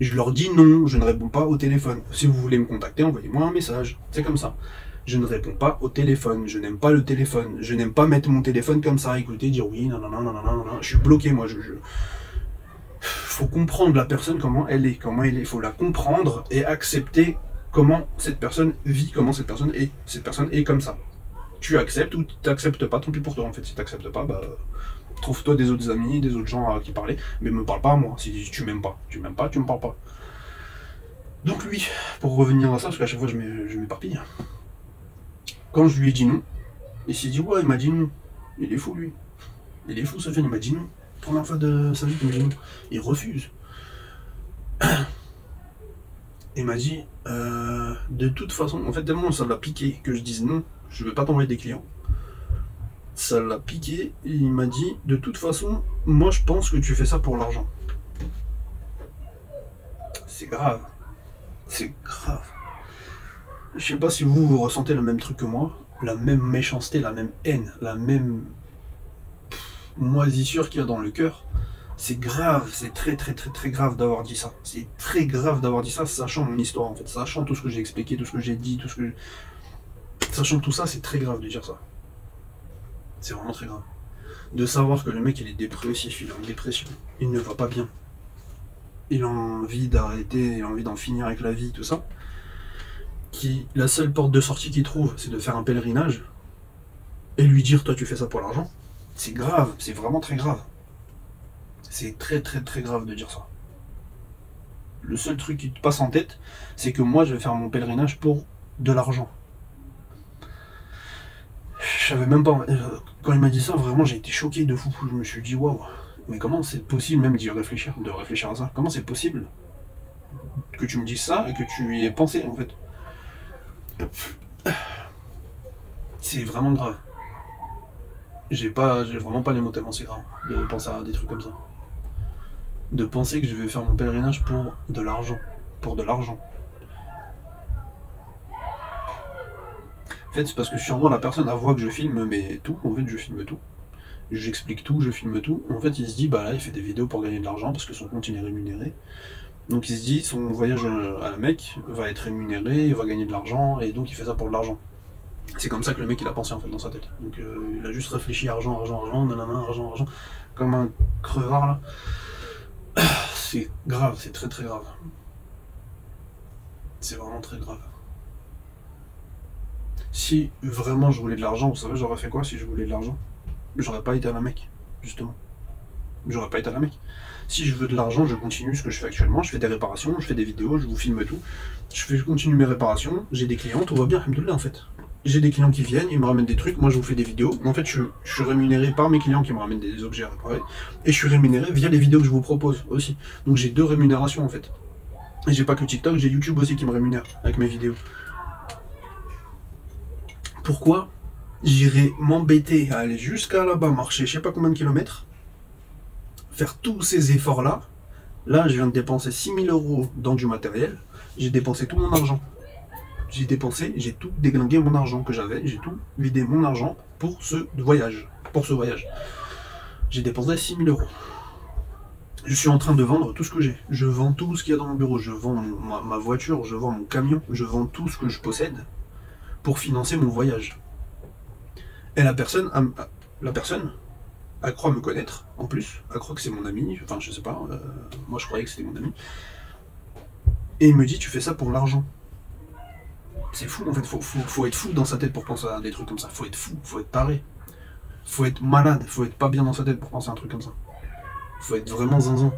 [SPEAKER 1] Je leur dis non, je ne réponds pas au téléphone. Si vous voulez me contacter, envoyez-moi un message. C'est comme ça. Je ne réponds pas au téléphone. Je n'aime pas le téléphone. Je n'aime pas mettre mon téléphone comme ça, écouter, dire oui, non. Je suis bloqué, moi. Faut comprendre la personne, comment elle est. Il faut la comprendre et accepter comment cette personne vit, comment cette personne est. Cette personne est comme ça. Tu acceptes ou tu n'acceptes pas, tant pis pour toi, en fait. Si tu n'acceptes pas, bah... trouve-toi des autres amis, des autres gens à qui parler, mais me parle pas à moi. Si tu m'aimes pas, tu me parles pas. Donc lui, pour revenir à ça, parce qu'à chaque fois je m'éparpille, quand je lui ai dit non, il s'est dit ouais, il m'a dit non. Il est fou lui. Il est fou Sofiane, il m'a dit non. Première fois de sa vie qu'il me dit non. Il refuse. Il m'a dit de toute façon, en fait tellement ça l'a piqué que je dise non, je vais pas t'envoyer des clients. Ça l'a piqué, et il m'a dit, de toute façon, moi je pense que tu fais ça pour l'argent. C'est grave. C'est grave. Je sais pas si vous ressentez le même truc que moi, la même méchanceté, la même haine, la même moisissure qu'il y a dans le cœur. C'est grave, c'est très grave d'avoir dit ça. C'est très grave d'avoir dit ça, sachant mon histoire en fait, sachant tout ce que j'ai expliqué, tout ce que j'ai dit, sachant tout ça, c'est très grave de dire ça. C'est vraiment très grave. De savoir que le mec il est dépressif, il est en dépression, il ne va pas bien. Il a envie d'arrêter, il a envie d'en finir avec la vie, tout ça. La seule porte de sortie qu'il trouve, c'est de faire un pèlerinage et lui dire toi tu fais ça pour l'argent. C'est grave, c'est vraiment très grave. C'est très grave de dire ça. Le seul truc qui te passe en tête, c'est que moi je vais faire mon pèlerinage pour de l'argent. Je savais même pas. Quand il m'a dit ça, vraiment j'ai été choqué de fou. Je me suis dit waouh, mais comment c'est possible même d'y réfléchir, de réfléchir à ça? Comment c'est possible que tu me dises ça et que tu y aies pensé en fait? C'est vraiment grave. J'ai vraiment pas les mots tellement c'est grave de penser à des trucs comme ça. De penser que je vais faire mon pèlerinage pour de l'argent. Pour de l'argent. En fait, c'est parce que sûrement la personne voit que je filme mais tout. En fait, je filme tout. J'explique tout, je filme tout. En fait, il se dit, bah là, il fait des vidéos pour gagner de l'argent parce que son compte il est rémunéré. Donc il se dit, son voyage à la Mecque va être rémunéré, il va gagner de l'argent et donc il fait ça pour de l'argent. C'est comme ça que le mec il a pensé en fait dans sa tête. Donc il a juste réfléchi argent, argent, comme un crevard là. C'est grave, c'est très grave. C'est vraiment très grave. Si vraiment je voulais de l'argent, vous savez j'aurais fait quoi si je voulais de l'argent? J'aurais pas été à la Mecque, justement. J'aurais pas été à la Mecque. Si je veux de l'argent, je continue ce que je fais actuellement, je fais des réparations, je fais des vidéos, je vous filme tout. Je continue mes réparations, j'ai des clients, tout va bien, alhamdoulilah en fait. J'ai des clients qui viennent, ils me ramènent des trucs, moi je vous fais des vidéos. En fait, je suis rémunéré par mes clients qui me ramènent des objets à réparer. Et je suis rémunéré via les vidéos que je vous propose aussi. Donc j'ai deux rémunérations en fait. Et j'ai pas que TikTok, j'ai YouTube aussi qui me rémunère avec mes vidéos. Pourquoi j'irais m'embêter à aller jusqu'à là-bas, marcher je sais pas combien de kilomètres, faire tous ces efforts-là? Là, je viens de dépenser 6000 € dans du matériel, j'ai dépensé tout mon argent. J'ai tout déglingué mon argent que j'avais, j'ai tout vidé mon argent pour ce voyage. J'ai dépensé 6000 €. Je suis en train de vendre tout ce que j'ai. Je vends tout ce qu'il y a dans mon bureau. Je vends ma voiture, je vends mon camion, je vends tout ce que je possède pour financer mon voyage. Et la personne, elle croit me connaître, en plus. Elle croit que c'est mon ami, enfin je sais pas, moi je croyais que c'était mon ami. Et il me dit, tu fais ça pour l'argent. C'est fou en fait, faut être fou dans sa tête pour penser à des trucs comme ça. Faut être fou, faut être taré. Faut être malade, faut être pas bien dans sa tête pour penser à un truc comme ça. Faut être vraiment zinzin.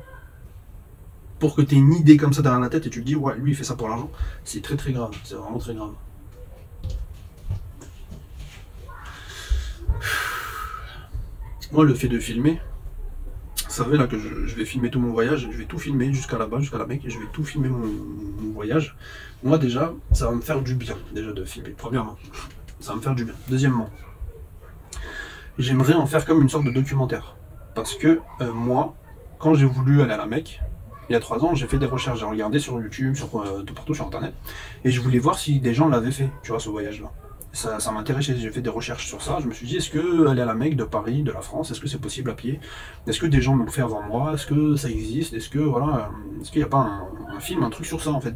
[SPEAKER 1] Pour que tu aies une idée comme ça derrière la tête et tu te dis, ouais, lui il fait ça pour l'argent, c'est très grave, c'est vraiment très grave. Moi, le fait de filmer, savez là que je vais filmer tout mon voyage, je vais tout filmer jusqu'à là-bas, jusqu'à la Mecque, et je vais tout filmer mon voyage. Moi déjà, ça va me faire du bien, déjà de filmer, premièrement. Ça va me faire du bien. Deuxièmement, j'aimerais en faire comme une sorte de documentaire. Parce que moi, quand j'ai voulu aller à la Mecque, il y a 3 ans, j'ai fait des recherches, j'ai regardé sur YouTube, de partout sur Internet, et je voulais voir si des gens l'avaient fait, tu vois, ce voyage-là. Ça m'intéressait, j'ai fait des recherches sur ça, je me suis dit, est-ce que aller à la Mecque de Paris, de la France, est-ce que c'est possible à pied? Est-ce que des gens l'ont fait avant moi? Est-ce que ça existe? Est-ce que, voilà, est-ce qu'il n'y a pas un film, un truc sur ça, en fait,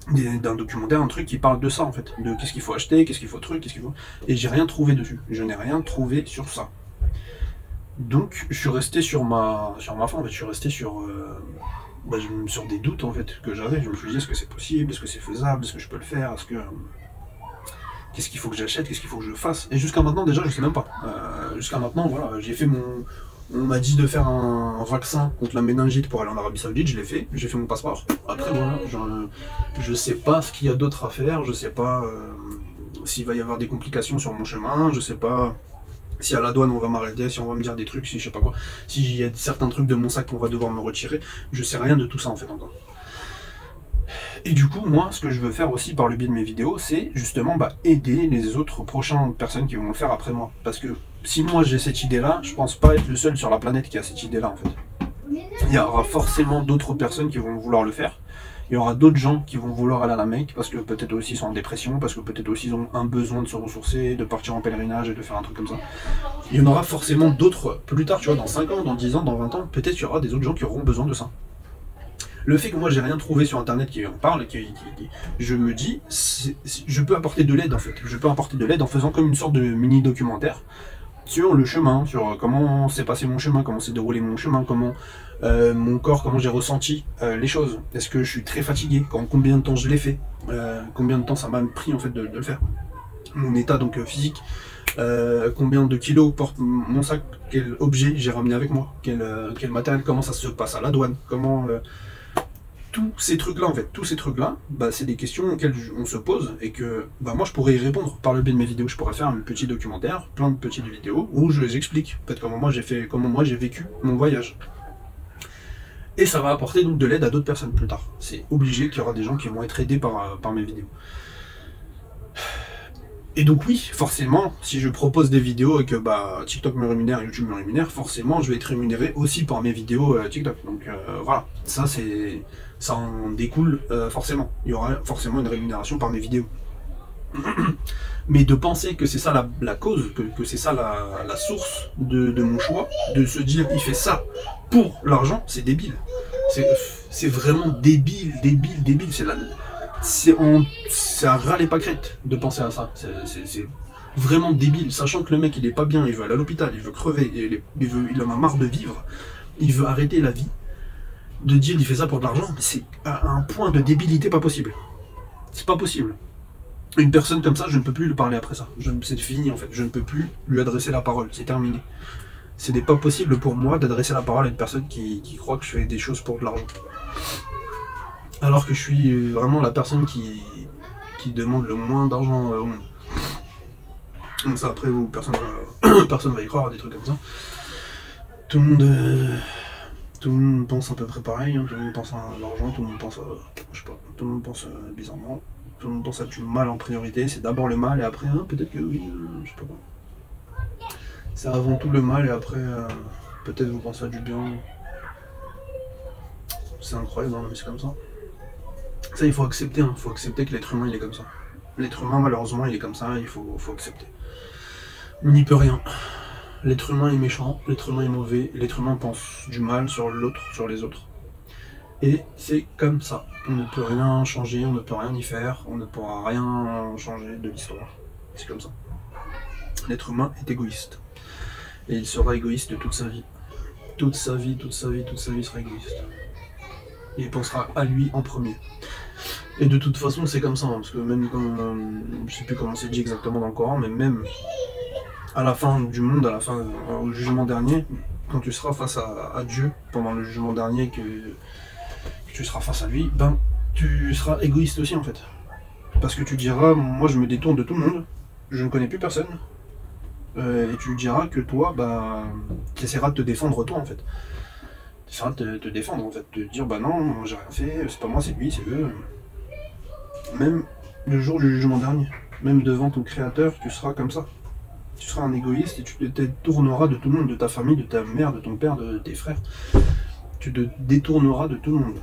[SPEAKER 1] d'un documentaire, un truc qui parle de ça, en fait, de qu'est-ce qu'il faut acheter, qu'est-ce qu'il faut truc, qu'est-ce qu'il faut... Et j'ai rien trouvé dessus, je n'ai rien trouvé sur ça. Donc, je suis resté sur ma fin, en fait, je suis resté sur des doutes, en fait, que j'avais. Je me suis dit, est-ce que c'est possible? Est-ce que c'est faisable? Est-ce que je peux le faire? Est-ce que... Qu'est-ce qu'il faut que j'achète? Qu'est-ce qu'il faut que je fasse? Et jusqu'à maintenant, déjà, je sais même pas. Jusqu'à maintenant, voilà, j'ai fait mon... On m'a dit de faire un vaccin contre la méningite pour aller en Arabie Saoudite, je l'ai fait, j'ai fait mon passeport. Après, voilà, je sais pas ce qu'il y a d'autre à faire, je sais pas s'il va y avoir des complications sur mon chemin, je sais pas... Si à la douane on va m'arrêter, si on va me dire des trucs, si je sais pas quoi, s'il y a certains trucs de mon sac qu'on va devoir me retirer, je sais rien de tout ça en fait encore. Et du coup, moi, ce que je veux faire aussi par le biais de mes vidéos, c'est justement aider les autres prochaines personnes qui vont le faire après moi. Parce que si moi j'ai cette idée-là, je pense pas être le seul sur la planète qui a cette idée-là en fait. Il y aura forcément d'autres personnes qui vont vouloir le faire. Il y aura d'autres gens qui vont vouloir aller à la Mecque parce que peut-être aussi ils sont en dépression, parce que peut-être aussi ils ont un besoin de se ressourcer, de partir en pèlerinage et de faire un truc comme ça. Il y en aura forcément d'autres plus tard, tu vois, dans 5 ans, dans 10 ans, dans 20 ans, peut-être il y aura des autres gens qui auront besoin de ça. Le fait que moi j'ai rien trouvé sur internet qui en parle, je me dis, je peux apporter de l'aide en fait. Je peux apporter de l'aide en faisant comme une sorte de mini documentaire sur le chemin, sur comment s'est passé mon chemin, comment s'est déroulé mon chemin, comment mon corps, comment j'ai ressenti les choses. Est-ce que je suis très fatigué? Combien de temps je l'ai fait? Combien de temps ça m'a pris en fait de le faire? Mon état donc physique, combien de kilos porte mon sac, quel objet j'ai ramené avec moi, quel matériel, comment ça se passe à la douane, comment... tous ces trucs-là, en fait, tous ces trucs-là, c'est des questions auxquelles on se pose et que moi je pourrais y répondre par le biais de mes vidéos. Je pourrais faire un petit documentaire, plein de petites vidéos où je les explique, peut-être comment moi j'ai vécu mon voyage. Et ça va apporter donc de l'aide à d'autres personnes plus tard. C'est obligé qu'il y aura des gens qui vont être aidés par mes vidéos. Et donc oui, forcément, si je propose des vidéos et que TikTok me rémunère, YouTube me rémunère, forcément je vais être rémunéré aussi par mes vidéos TikTok. Donc voilà, ça en découle forcément. Il y aura forcément une rémunération par mes vidéos. Mais de penser que c'est ça la cause, que c'est ça la source de mon choix, de se dire il fait ça pour l'argent, c'est débile. C'est vraiment débile. C'est à ras les pâquerettes de penser à ça. C'est vraiment débile, sachant que le mec il est pas bien, il veut aller à l'hôpital, il veut crever, il en a marre de vivre, il veut arrêter la vie. De dire il fait ça pour de l'argent, c'est à un point de débilité pas possible. C'est pas possible. Une personne comme ça, je ne peux plus lui parler après ça. C'est fini en fait, je ne peux plus lui adresser la parole, c'est terminé. Ce n'est pas possible pour moi d'adresser la parole à une personne qui croit que je fais des choses pour de l'argent. Alors que je suis vraiment la personne qui demande le moins d'argent au monde. Donc ça après vous, personne va y croire, des trucs comme ça. Tout le monde pense à peu près pareil, hein. Tout le monde pense à l'argent, tout le monde pense à... je sais pas, tout le monde pense bizarrement. Tout le monde pense à du mal en priorité, c'est d'abord le mal et après, peut-être que oui, je sais pas quoi. C'est avant tout le mal et après, peut-être vous pensez à du bien. C'est incroyable, mais c'est comme ça. Ça, il faut accepter, il faut accepter que l'être humain, il est comme ça. L'être humain, malheureusement, il est comme ça, il faut accepter. On n'y peut rien. L'être humain est méchant, l'être humain est mauvais, l'être humain pense du mal sur l'autre, sur les autres. Et c'est comme ça. On ne peut rien changer, on ne peut rien y faire, on ne pourra rien changer de l'histoire. C'est comme ça. L'être humain est égoïste. Et il sera égoïste toute sa vie. Toute sa vie sera égoïste. Et il pensera à lui en premier. Et de toute façon, c'est comme ça, parce que même quand... je sais plus comment c'est dit exactement dans le Coran, mais même à la fin du monde, à la fin, au jugement dernier, quand tu seras face à Dieu, pendant le jugement dernier, que tu seras face à lui, tu seras égoïste aussi en fait. Parce que tu diras, moi je me détourne de tout le monde, je ne connais plus personne, et tu lui diras que toi, bah, tu essaieras de te défendre toi en fait. Tu essaieras de te défendre en fait, de te dire bah non, j'ai rien fait, c'est pas moi, c'est lui, c'est eux. Même le jour du jugement dernier, même devant ton créateur, tu seras comme ça. Tu seras un égoïste et tu te détourneras de tout le monde, de ta famille, de ta mère, de ton père, de tes frères. Tu te détourneras de tout le monde.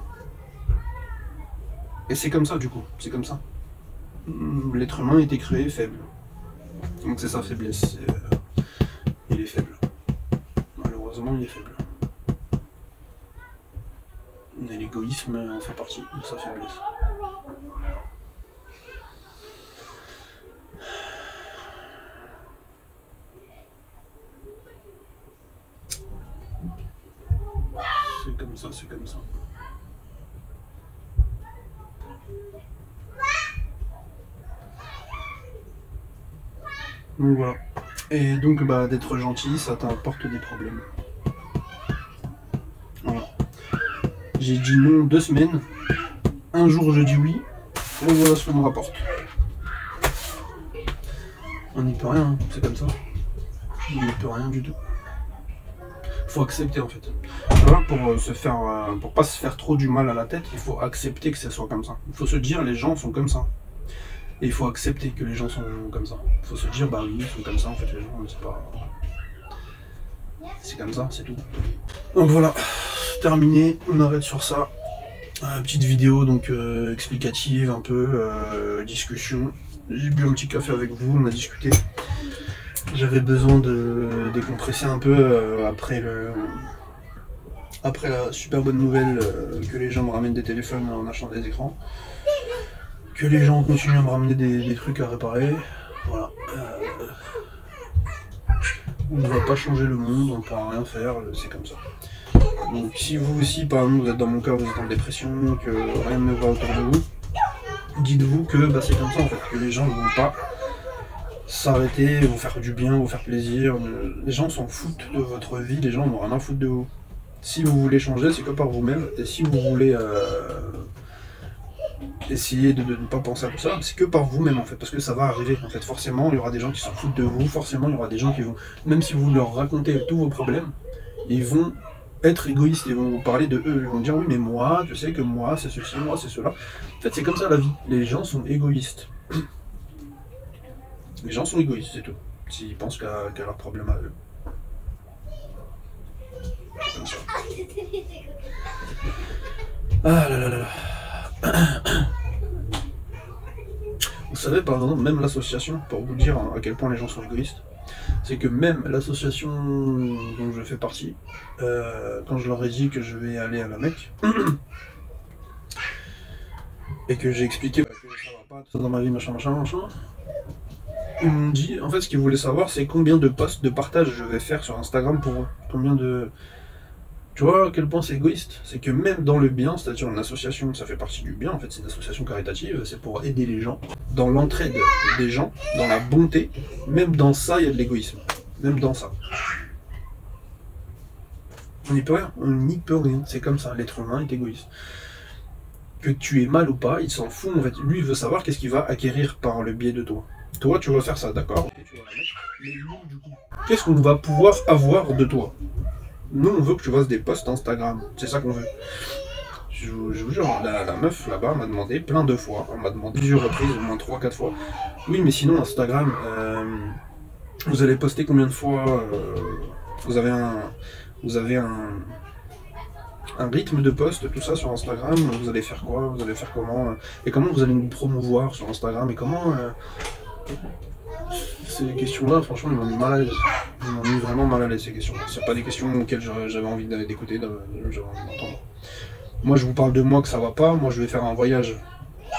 [SPEAKER 1] Et c'est comme ça du coup, c'est comme ça. L'être humain a été créé faible. Donc c'est sa faiblesse. Il est faible. Malheureusement, il est faible. Et l'égoïsme en fait partie de sa faiblesse. C'est comme ça, c'est comme ça. Donc voilà. Et donc bah d'être gentil, ça t'apporte des problèmes. Voilà. J'ai dit non 2 semaines. Un jour je dis oui. Et voilà ce qu'on me rapporte. On n'y peut rien, hein. C'est comme ça. On n'y peut rien du tout. Faut accepter en fait. Voilà, pour pas se faire trop du mal à la tête, il faut accepter que ça soit comme ça. Il faut se dire les gens sont comme ça. Et il faut accepter que les gens sont comme ça. Il faut se dire bah oui, ils sont comme ça en fait les gens, c'est pas. C'est comme ça, c'est tout. Donc voilà, terminé, on arrête sur ça. Petite vidéo donc explicative, un peu discussion. J'ai bu un petit café avec vous, on a discuté. J'avais besoin de décompresser un peu après la super bonne nouvelle que les gens me ramènent des téléphones en achetant des écrans. Que les gens continuent à me ramener des trucs à réparer. Voilà. On ne va pas changer le monde, on ne pourra rien faire, c'est comme ça. Donc si vous aussi, par exemple, vous êtes dans mon cas, vous êtes en dépression, que rien ne va autour de vous, dites-vous que bah, c'est comme ça en fait, que les gens ne vont pas s'arrêter, vous faire du bien, vous faire plaisir. Les gens s'en foutent de votre vie, les gens n'ont rien à foutre de vous. Si vous voulez changer, c'est que par vous-même, et si vous voulez essayer de ne pas penser à tout ça, c'est que par vous-même en fait, parce que ça va arriver en fait. Forcément, il y aura des gens qui s'en foutent de vous, forcément, il y aura des gens qui vont, même si vous leur racontez tous vos problèmes, ils vont être égoïstes, ils vont vous parler de eux, ils vont dire oui mais moi, tu sais que moi c'est ceci, moi c'est cela. En fait c'est comme ça la vie, les gens sont égoïstes. Les gens sont égoïstes, c'est tout. S'ils pensent qu'à leurs problèmes à eux. Comme ça. Ah là là là là. Vous savez par exemple, même l'association, pour vous dire à quel point les gens sont égoïstes, c'est que même l'association dont je fais partie, quand je leur ai dit que je vais aller à la Mecque, et que j'ai expliqué que ça va pas, tout ça dans ma vie, machin, ils m'ont dit, en fait ce qu'ils voulaient savoir c'est combien de posts de partage je vais faire sur Instagram pour eux. Combien de... Tu vois à quel point c'est égoïste? C'est que même dans le bien, c'est-à-dire une association, ça fait partie du bien, en fait c'est une association caritative, c'est pour aider les gens, dans l'entraide des gens, dans la bonté, même dans ça il y a de l'égoïsme, même dans ça. On n'y peut rien, c'est comme ça, l'être humain est égoïste. Que tu es mal ou pas, il s'en fout, en fait, lui il veut savoir qu'est-ce qu'il va acquérir par le biais de toi. Toi tu vas faire ça, d'accord, ok, tu vas la mettre, mais nous du coup, qu'est-ce qu'on va pouvoir avoir de toi? Nous, on veut que tu fasses des posts Instagram. C'est ça qu'on veut. Je vous jure, la meuf là-bas m'a demandé plein de fois. On m'a demandé plusieurs reprises, au moins 3-4 fois. Oui, mais sinon, Instagram, vous allez poster combien de fois vous avez un rythme de post, tout ça sur Instagram. Vous allez faire quoi? Vous allez faire comment? Et comment vous allez nous promouvoir sur Instagram? Et comment... Ces questions-là, franchement, ils m'ont mis mal à l'aise. Ils m'ont mis vraiment mal à l'aise, ces questions-là. C'est pas des questions auxquelles j'avais envie d'écouter, j'avais envie d'entendre. Moi, je vous parle de moi que ça va pas. Moi, je vais faire un voyage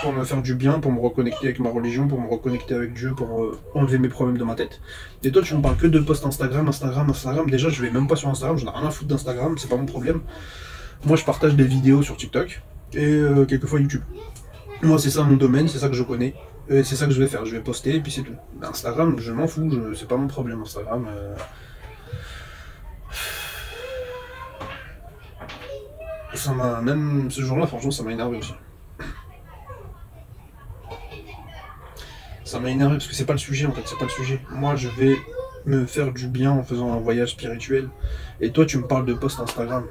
[SPEAKER 1] pour me faire du bien, pour me reconnecter avec ma religion, pour me reconnecter avec Dieu, pour enlever mes problèmes de ma tête. Et toi, tu me parles que de posts Instagram. Déjà, je vais même pas sur Instagram, j'en ai rien à foutre d'Instagram, c'est pas mon problème. Moi, je partage des vidéos sur TikTok et quelquefois YouTube. Moi, c'est ça mon domaine, c'est ça que je connais. C'est ça que je vais faire, je vais poster et puis c'est tout. Instagram, je m'en fous, c'est pas mon problème Instagram. Ça m'a, même ce jour-là, franchement, ça m'a énervé aussi. Ça m'a énervé parce que c'est pas le sujet en fait, c'est pas le sujet. Moi, je vais me faire du bien en faisant un voyage spirituel. Et toi, tu me parles de post Instagram.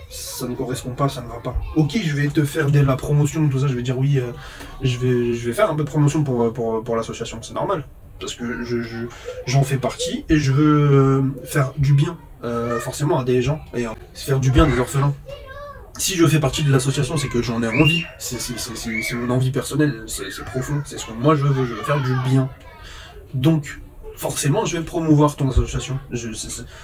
[SPEAKER 1] Ça ne correspond pas, ça ne va pas. Ok, je vais te faire de la promotion, tout ça, je vais dire oui, je vais faire un peu de promotion pour l'association, c'est normal. Parce que j'en fais partie et je veux faire du bien, forcément, à des gens, et faire du bien à des orphelins. Si je fais partie de l'association, c'est que j'en ai envie, c'est mon envie personnelle, c'est profond, c'est ce que moi je veux faire du bien. Donc, forcément, je vais promouvoir ton association.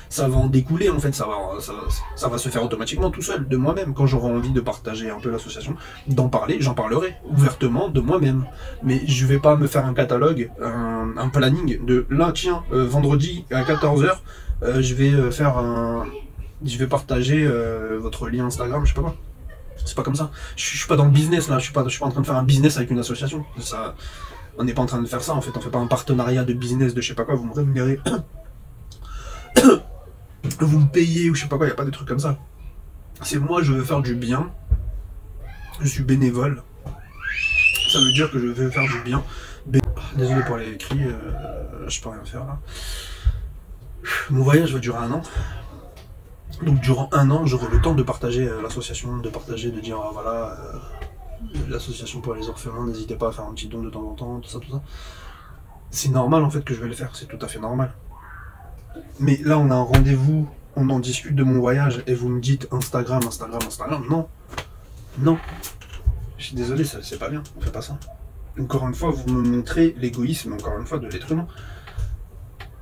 [SPEAKER 1] Ça va en découler, en fait, ça va se faire automatiquement tout seul, de moi-même. Quand j'aurai envie de partager un peu l'association, d'en parler, j'en parlerai ouvertement de moi-même. Mais je vais pas me faire un catalogue, un planning de là, tiens, vendredi à 14h, je vais faire un. Je vais partager votre lien Instagram, je sais pas quoi. C'est pas comme ça. Je suis pas dans le business là, je suis pas en train de faire un business avec une association. Ça, on n'est pas en train de faire ça en fait, on fait pas un partenariat de business de je sais pas quoi, vous me rémunérez, vous me payez ou je sais pas quoi, y a pas des trucs comme ça. C'est moi, je veux faire du bien, je suis bénévole, ça veut dire que je veux faire du bien. Désolé pour les cris, je peux rien faire là. Mon voyage va durer 1 an. Donc durant 1 an, j'aurai le temps de partager l'association, de dire ah, voilà, l'association pour les orphelins, n'hésitez pas à faire un petit don de temps en temps, tout ça, tout ça. C'est normal en fait que je vais le faire, c'est tout à fait normal. Mais là on a un rendez-vous, on en discute de mon voyage et vous me dites Instagram, non. Non. Je suis désolé, c'est pas bien, on fait pas ça. Encore une fois, vous me montrez l'égoïsme, encore une fois, de l'être humain.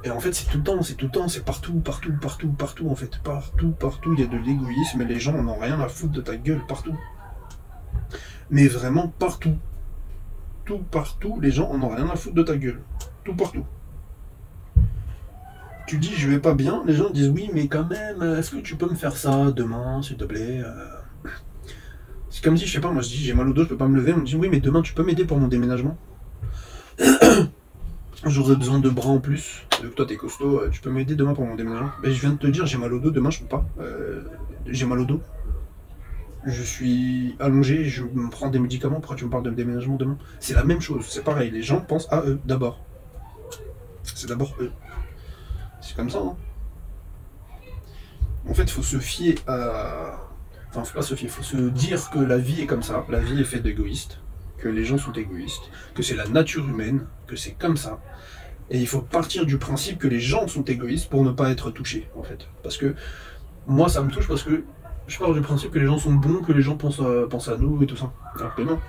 [SPEAKER 1] Et en fait, c'est tout le temps, c'est partout, en fait. Partout, il y a de l'égoïsme et les gens n'en ont rien à foutre de ta gueule, partout. Mais vraiment partout. Tout partout, les gens en ont rien à foutre de ta gueule. Tout partout. Tu dis je vais pas bien, les gens disent oui, mais quand même, est-ce que tu peux me faire ça demain, s'il te plaît C'est comme si, je sais pas, moi je dis j'ai mal au dos, je peux pas me lever, on me dit oui, mais demain tu peux m'aider pour mon déménagement. J'aurais besoin de bras en plus, vu que toi t'es costaud, tu peux m'aider demain pour mon déménagement. Mais je viens de te dire, j'ai mal au dos, demain je peux pas. J'ai mal au dos. Je suis allongé, je me prends des médicaments, pourquoi tu me parles de déménagement demain? C'est la même chose, c'est pareil, les gens pensent à eux d'abord. C'est d'abord eux. C'est comme ça, hein. En fait, il faut se fier à... Enfin, faut pas se fier, faut se dire que la vie est comme ça, la vie est faite d'égoïstes, que les gens sont égoïstes, que c'est la nature humaine, que c'est comme ça. Et il faut partir du principe que les gens sont égoïstes pour ne pas être touchés, en fait. Parce que moi, ça me touche parce que je pars du principe que les gens sont bons, que les gens pensent à nous et tout ça. Alors que non.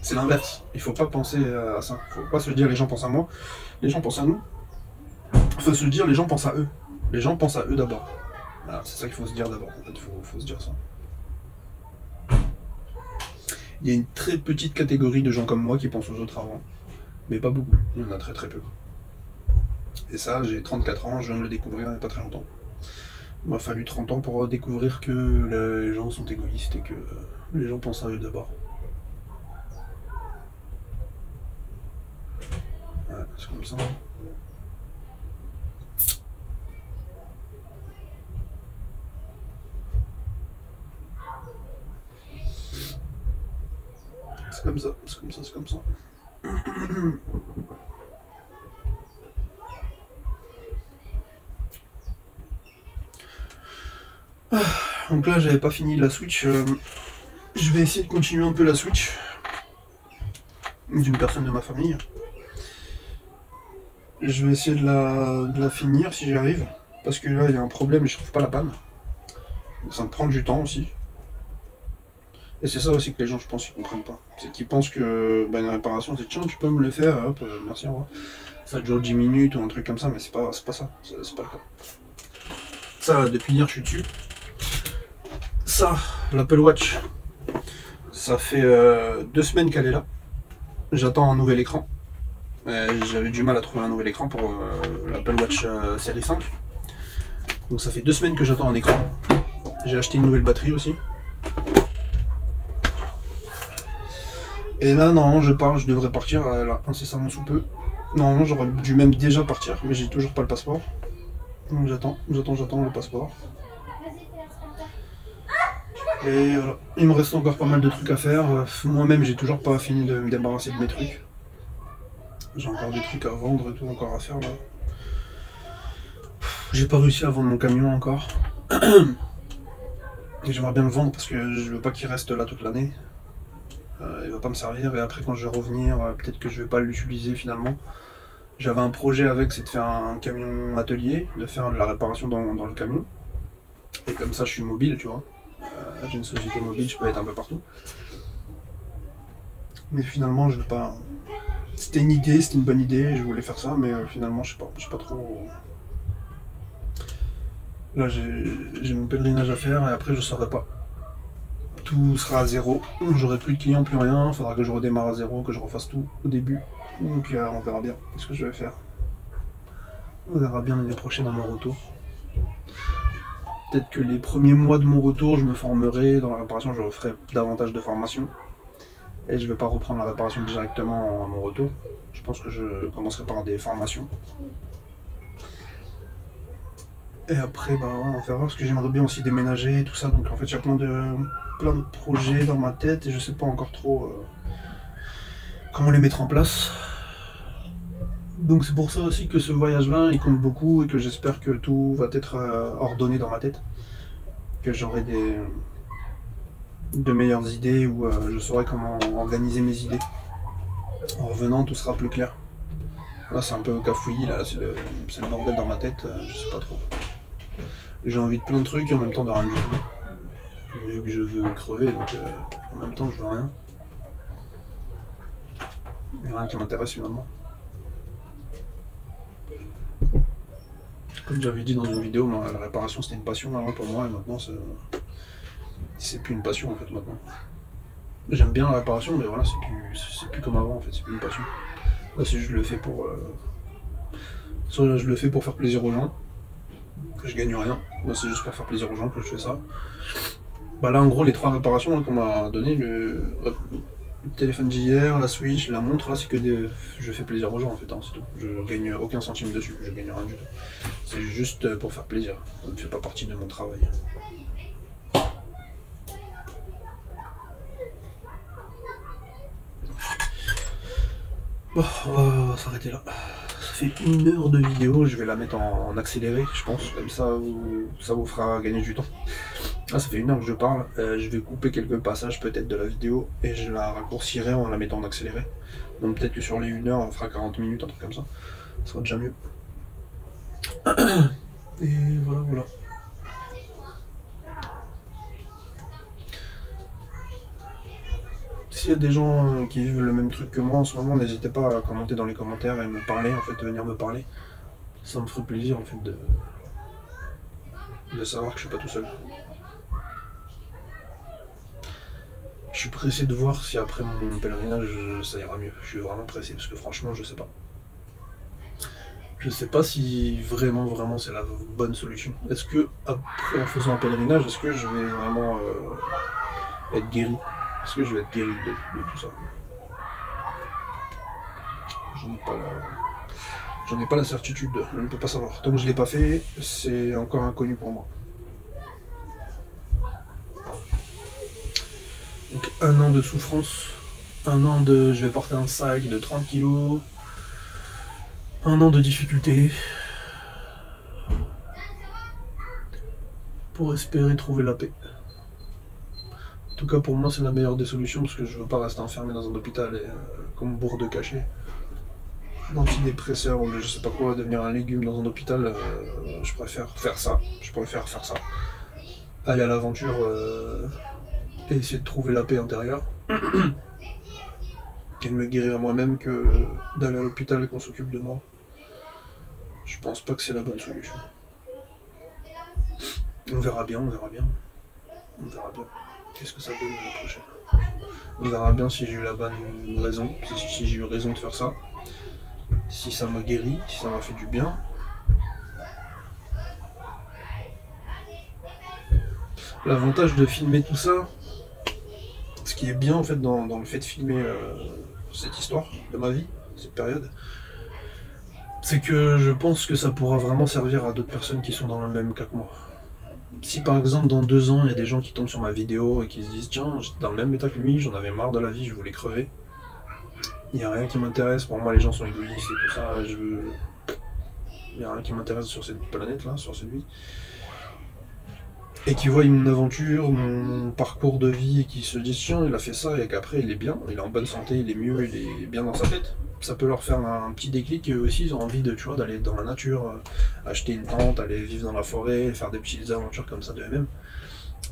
[SPEAKER 1] C'est l'inverse. Il faut pas penser à ça. Il faut pas se dire les gens pensent à moi, les gens pensent à nous. Il faut se dire les gens pensent à eux. Les gens pensent à eux d'abord. Voilà, c'est ça qu'il faut se dire d'abord. En fait, faut se dire ça. Il y a une très petite catégorie de gens comme moi qui pensent aux autres avant. Mais pas beaucoup. Il y en a très très peu. Et ça, j'ai 34 ans, je viens de le découvrir il n'y a pas très longtemps. Il m'a fallu 30 ans pour découvrir que les gens sont égoïstes et que les gens pensent à eux d'abord. Ouais, c'est comme ça. C'est comme ça, c'est comme ça, c'est comme ça. Donc là, j'avais pas fini la Switch. Je vais essayer de continuer un peu la Switch d'une personne de ma famille. Je vais essayer de la finir si j'y arrive. Parce que là, il y a un problème et je trouve pas la panne. Ça me prend du temps aussi. Et c'est ça aussi que les gens, je pense, ils comprennent pas. C'est qu'ils pensent que une réparation, c'est tiens, tu peux me le faire, hop, merci, au revoir. Ça dure 10 minutes ou un truc comme ça, mais c'est pas ça. C'est pas le cas. Ça, depuis hier, je suis dessus. Ça, l'Apple Watch, ça fait 2 semaines qu'elle est là. J'attends un nouvel écran. J'avais du mal à trouver un nouvel écran pour l'Apple Watch série 5. Donc ça fait 2 semaines que j'attends un écran. J'ai acheté une nouvelle batterie aussi. Et là, normalement, je devrais partir là, incessamment sous peu. Normalement, j'aurais dû même déjà partir, mais j'ai toujours pas le passeport. Donc j'attends le passeport. Et voilà, il me reste encore pas mal de trucs à faire. Moi-même, j'ai toujours pas fini de me débarrasser de mes trucs. J'ai encore des trucs à vendre et tout encore à faire là. J'ai pas réussi à vendre mon camion encore. Et j'aimerais bien le vendre parce que je veux pas qu'il reste là toute l'année. Il va pas me servir et après quand je vais revenir, peut-être que je vais pas l'utiliser finalement. J'avais un projet avec, c'est de faire un camion atelier, de faire de la réparation dans le camion. Et comme ça je suis mobile, tu vois. J'ai une société mobile, je peux être un peu partout. Mais finalement je vais pas. C'était une idée, c'était une bonne idée, je voulais faire ça, mais finalement je sais pas trop. Là j'ai mon pèlerinage à faire et après je saurai pas. Tout sera à zéro, j'aurai plus de clients, plus rien, faudra que je redémarre à zéro, que je refasse tout au début. Et puis on verra bien ce que je vais faire. On verra bien l'année prochaine à mon retour. Peut-être que les premiers mois de mon retour, je me formerai dans la réparation, je referai davantage de formation. Et je ne vais pas reprendre la réparation directement à mon retour. Je pense que je commencerai par des formations. Et après, bah, on verra, parce que j'aimerais bien aussi déménager et tout ça. Donc en fait, il y a plein de projets dans ma tête et je sais pas encore trop comment les mettre en place. Donc c'est pour ça aussi que ce voyage-là, il compte beaucoup et que j'espère que tout va être ordonné dans ma tête. Que j'aurai de meilleures idées ou je saurai comment organiser mes idées. En revenant, tout sera plus clair. Là, c'est un peu cafouillis, là, c'est le bordel dans ma tête, je sais pas trop. J'ai envie de plein de trucs et en même temps de rien du tout. Vu que je veux crever, donc en même temps, je veux rien. Il n'y a rien qui m'intéresse finalement. Comme j'avais dit dans une vidéo, la réparation c'était une passion avant pour moi et maintenant c'est plus une passion en fait maintenant. J'aime bien la réparation mais voilà c'est plus comme avant en fait, c'est plus une passion. Là je le fais pour soit je le fais pour faire plaisir aux gens, que je gagne rien. Moi c'est juste pour faire plaisir aux gens que je fais ça. Bah là en gros les 3 réparations là, qu'on m'a donné, le téléphone d'hier, la Switch, la montre, là c'est que je fais plaisir aux gens en fait, hein, c'est tout. Je gagne aucun centime dessus, je gagne rien du tout. C'est juste pour faire plaisir, ça ne fait pas partie de mon travail. Bon, on va s'arrêter là. Ça fait 1 heure de vidéo, je vais la mettre en accéléré, je pense, comme ça vous fera gagner du temps. Ah, ça fait 1 heure que je parle, je vais couper quelques passages peut-être de la vidéo et je la raccourcirai en la mettant en accéléré. Donc peut-être que sur les 1 heure, on fera 40 minutes, un truc comme ça. Ça sera déjà mieux. Et voilà. S'il y a des gens qui vivent le même truc que moi en ce moment, n'hésitez pas à commenter dans les commentaires et me parler, en fait, venir me parler. Ça me ferait plaisir en fait de savoir que je suis pas tout seul. Je suis pressé de voir si après mon pèlerinage ça ira mieux. Je suis vraiment pressé parce que franchement je sais pas. Je sais pas si vraiment c'est la bonne solution. Est-ce que après en faisant un pèlerinage, est-ce que je vais vraiment être guéri? Est-ce que je vais être guéri de tout ça? J'en ai pas la certitude, je ne peux pas savoir. Tant que je l'ai pas fait, c'est encore inconnu pour moi. Donc 1 an de souffrance, 1 an de je vais porter un sac de 30 kilos, 1 an de difficulté pour espérer trouver la paix. En tout cas pour moi c'est la meilleure des solutions parce que je veux pas rester enfermé dans un hôpital et comme bourre de cachet. D'antidépresseur ou je sais pas quoi, devenir un légume dans un hôpital, je préfère faire ça. Aller à l'aventure et essayer de trouver la paix intérieure. Et de me guérir moi-même que d'aller à l'hôpital et qu'on s'occupe de moi. Je pense pas que c'est la bonne solution. On verra bien. Qu'est-ce que ça donne l'année prochaine? On verra bien si j'ai eu la bonne raison, si j'ai eu raison de faire ça. Si ça m'a guéri, si ça m'a fait du bien. L'avantage de filmer tout ça, ce qui est bien en fait dans le fait de filmer cette histoire de ma vie, cette période, c'est que je pense que ça pourra vraiment servir à d'autres personnes qui sont dans le même cas que moi. Si par exemple dans 2 ans il y a des gens qui tombent sur ma vidéo et qui se disent tiens j'étais dans le même état que lui, j'en avais marre de la vie, je voulais crever, Il n'y a rien qui m'intéresse, pour moi les gens sont égoïstes et tout ça, il n'y a rien qui m'intéresse sur cette planète là, sur cette vie. Et qui voient mon aventure, mon parcours de vie, et qui se disent tiens, il a fait ça, et qu'après il est bien, il est en bonne santé, il est mieux, il est bien dans sa tête. Ça peut leur faire un petit déclic, et eux aussi ils ont envie de, tu vois, d'aller dans la nature, acheter une tente, aller vivre dans la forêt, faire des petites aventures comme ça de eux-mêmes.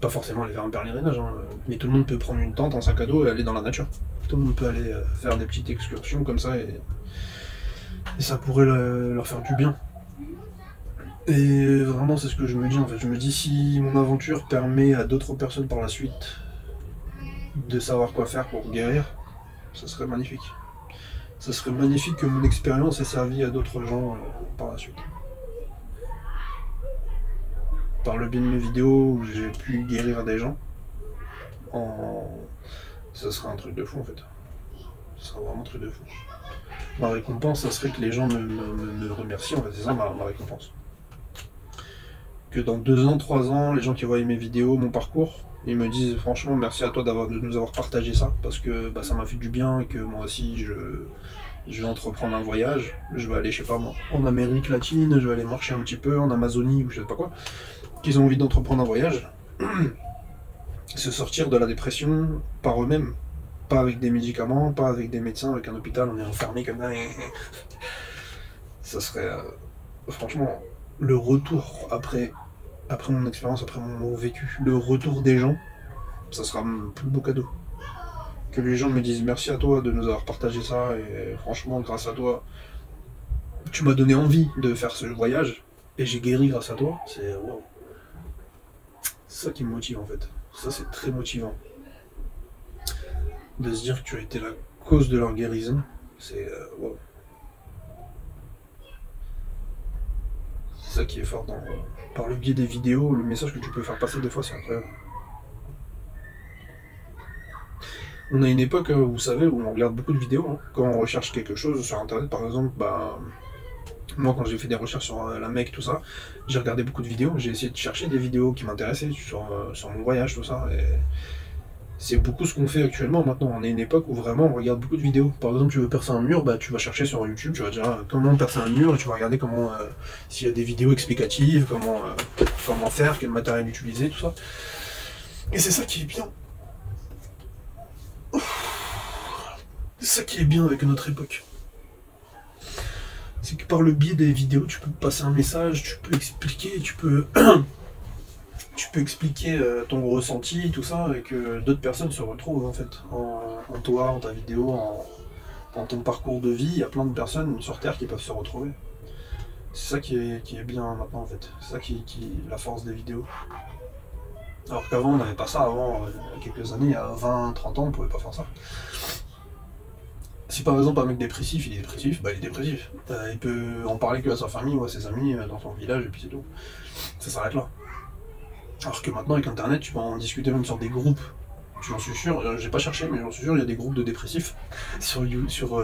[SPEAKER 1] Pas forcément aller faire un pèlerinage, hein, mais tout le monde peut prendre une tente, un sac à dos et aller dans la nature. Tout le monde peut aller faire des petites excursions comme ça, et ça pourrait leur faire du bien. Et vraiment, c'est ce que je me dis en fait. Je me dis, si mon aventure permet à d'autres personnes par la suite de savoir quoi faire pour guérir, ça serait magnifique. Ça serait magnifique que mon expérience ait servi à d'autres gens par la suite. Par le biais de mes vidéos où j'ai pu guérir des gens, ça serait un truc de fou en fait. Ça serait vraiment un truc de fou. Ma récompense, ça serait que les gens me remercient, en fait, c'est ça ma récompense. Que dans 2 ans, 3 ans, les gens qui voient mes vidéos, mon parcours, ils me disent franchement merci à toi de nous avoir partagé ça, parce que ça m'a fait du bien et que moi aussi je vais entreprendre un voyage, je vais aller, je sais pas moi, en Amérique latine, je vais aller marcher un petit peu, en Amazonie ou je sais pas quoi, qu'ils ont envie d'entreprendre un voyage, se sortir de la dépression par eux-mêmes, pas avec des médicaments, pas avec des médecins, avec un hôpital, on est enfermé comme ça. Ça serait franchement le retour après mon expérience, après mon vécu, le retour des gens, ça sera mon plus beau cadeau. Que les gens me disent merci à toi de nous avoir partagé ça, et franchement grâce à toi, tu m'as donné envie de faire ce voyage, et j'ai guéri grâce à toi, c'est wow. C'est ça qui me motive en fait. Ça c'est très motivant. De se dire que tu as été la cause de leur guérison, c'est wow. C'est ça qui est fort par le biais des vidéos, le message que tu peux faire passer des fois, c'est incroyable. On a une époque, vous savez, où on regarde beaucoup de vidéos, hein. Quand on recherche quelque chose sur internet, par exemple, moi quand j'ai fait des recherches sur la Mecque, tout ça, j'ai regardé beaucoup de vidéos, j'ai essayé de chercher des vidéos qui m'intéressaient sur mon voyage, tout ça, et c'est beaucoup ce qu'on fait actuellement maintenant. On est une époque où vraiment on regarde beaucoup de vidéos. Par exemple, tu veux percer un mur, tu vas chercher sur YouTube, tu vas dire comment percer un mur, et tu vas regarder comment s'il y a des vidéos explicatives, comment faire, quel matériel utiliser, tout ça. Et c'est ça qui est bien. C'est ça qui est bien avec notre époque. C'est que par le biais des vidéos, tu peux passer un message, tu peux expliquer, tu peux expliquer ton ressenti, tout ça, et que d'autres personnes se retrouvent en fait en toi, en ta vidéo, en ton parcours de vie. Il y a plein de personnes sur Terre qui peuvent se retrouver. C'est ça qui est bien maintenant en fait. C'est ça qui est la force des vidéos. Alors qu'avant on n'avait pas ça. Avant, il y a quelques années, il y a 20, 30 ans, on ne pouvait pas faire ça. Si par exemple un mec dépressif, il est dépressif, il est dépressif. Il peut en parler que à sa famille ou à ses amis dans son village, et puis c'est tout. Ça s'arrête là. Alors que maintenant avec internet, tu peux en discuter même sur des groupes. J'en suis sûr, j'ai pas cherché, mais j'en suis sûr, il y a des groupes de dépressifs sur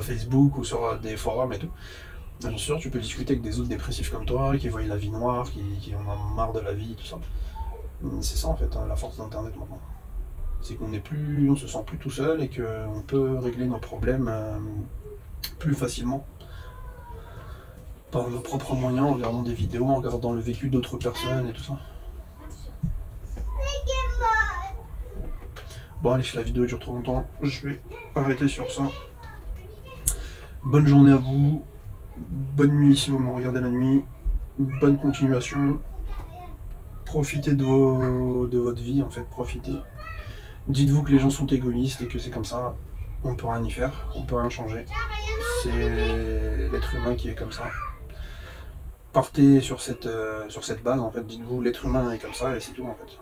[SPEAKER 1] Facebook ou sur des forums et tout. J'en suis sûr, tu peux discuter avec des autres dépressifs comme toi, qui voient la vie noire, qui en ont marre de la vie, tout ça. C'est ça en fait, la force d'internet maintenant. C'est qu'on on se sent plus tout seul et qu'on peut régler nos problèmes plus facilement par nos propres moyens, en regardant des vidéos, en regardant le vécu d'autres personnes et tout ça. Bon allez, la vidéo dure trop longtemps, je vais arrêter sur ça. Bonne journée à vous, bonne nuit si vous me regardez la nuit, bonne continuation, profitez de votre vie en fait, profitez. Dites-vous que les gens sont égoïstes et que c'est comme ça, on peut rien y faire, on peut rien changer. C'est l'être humain qui est comme ça. Partez sur cette base en fait, dites-vous l'être humain est comme ça et c'est tout en fait.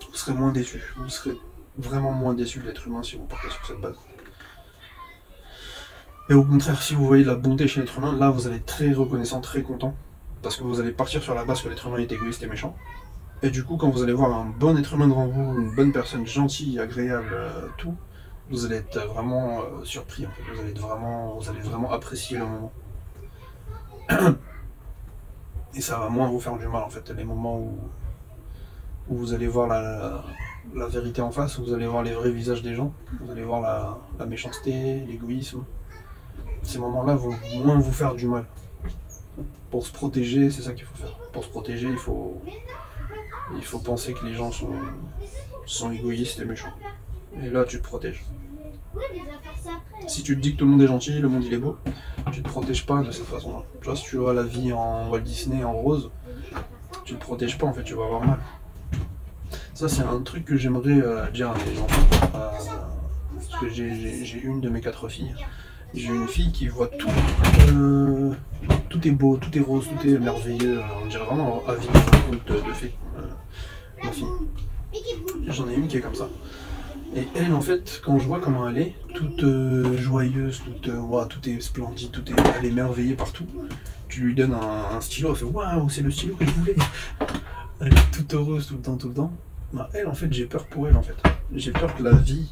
[SPEAKER 1] Vous serez moins déçus, vous serez vraiment moins déçus de l'être humain si vous partez sur cette base. Et au contraire, si vous voyez la bonté chez l'être humain, là vous allez être très reconnaissant, très content, parce que vous allez partir sur la base que l'être humain est égoïste et méchant. Et du coup, quand vous allez voir un bon être humain devant vous, une bonne personne gentille, agréable, tout, vous allez être vraiment surpris en fait. Vous allez vraiment apprécier le moment. Et ça va moins vous faire du mal en fait, les moments où vous allez voir la vérité en face, vous allez voir les vrais visages des gens, vous allez voir la méchanceté, l'égoïsme. Ces moments-là vont moins vous faire du mal. Pour se protéger, c'est ça qu'il faut faire. Pour se protéger, il faut penser que les gens sont égoïstes et méchants. Et là, tu te protèges. Si tu te dis que tout le monde est gentil, le monde il est beau, tu te protèges pas de cette façon-là. Tu vois, si tu vois la vie en Walt Disney, en rose, tu te protèges pas, en fait, tu vas avoir mal. Ça, c'est un truc que j'aimerais dire à mes enfants. Parce que j'ai une de mes 4 filles. J'ai une fille qui voit tout. Tout est beau, tout est rose, tout est merveilleux. On dirait vraiment à vivre un conte de fées. Ma fille. J'en ai une qui est comme ça. Et elle, en fait, quand je vois comment elle est, toute joyeuse, tout est splendide, elle est émerveillée partout. Tu lui donnes un stylo, elle fait waouh, c'est le stylo que je voulais. Elle est toute heureuse tout le temps. Bah, elle, en fait, j'ai peur pour elle, en fait. J'ai peur que la vie,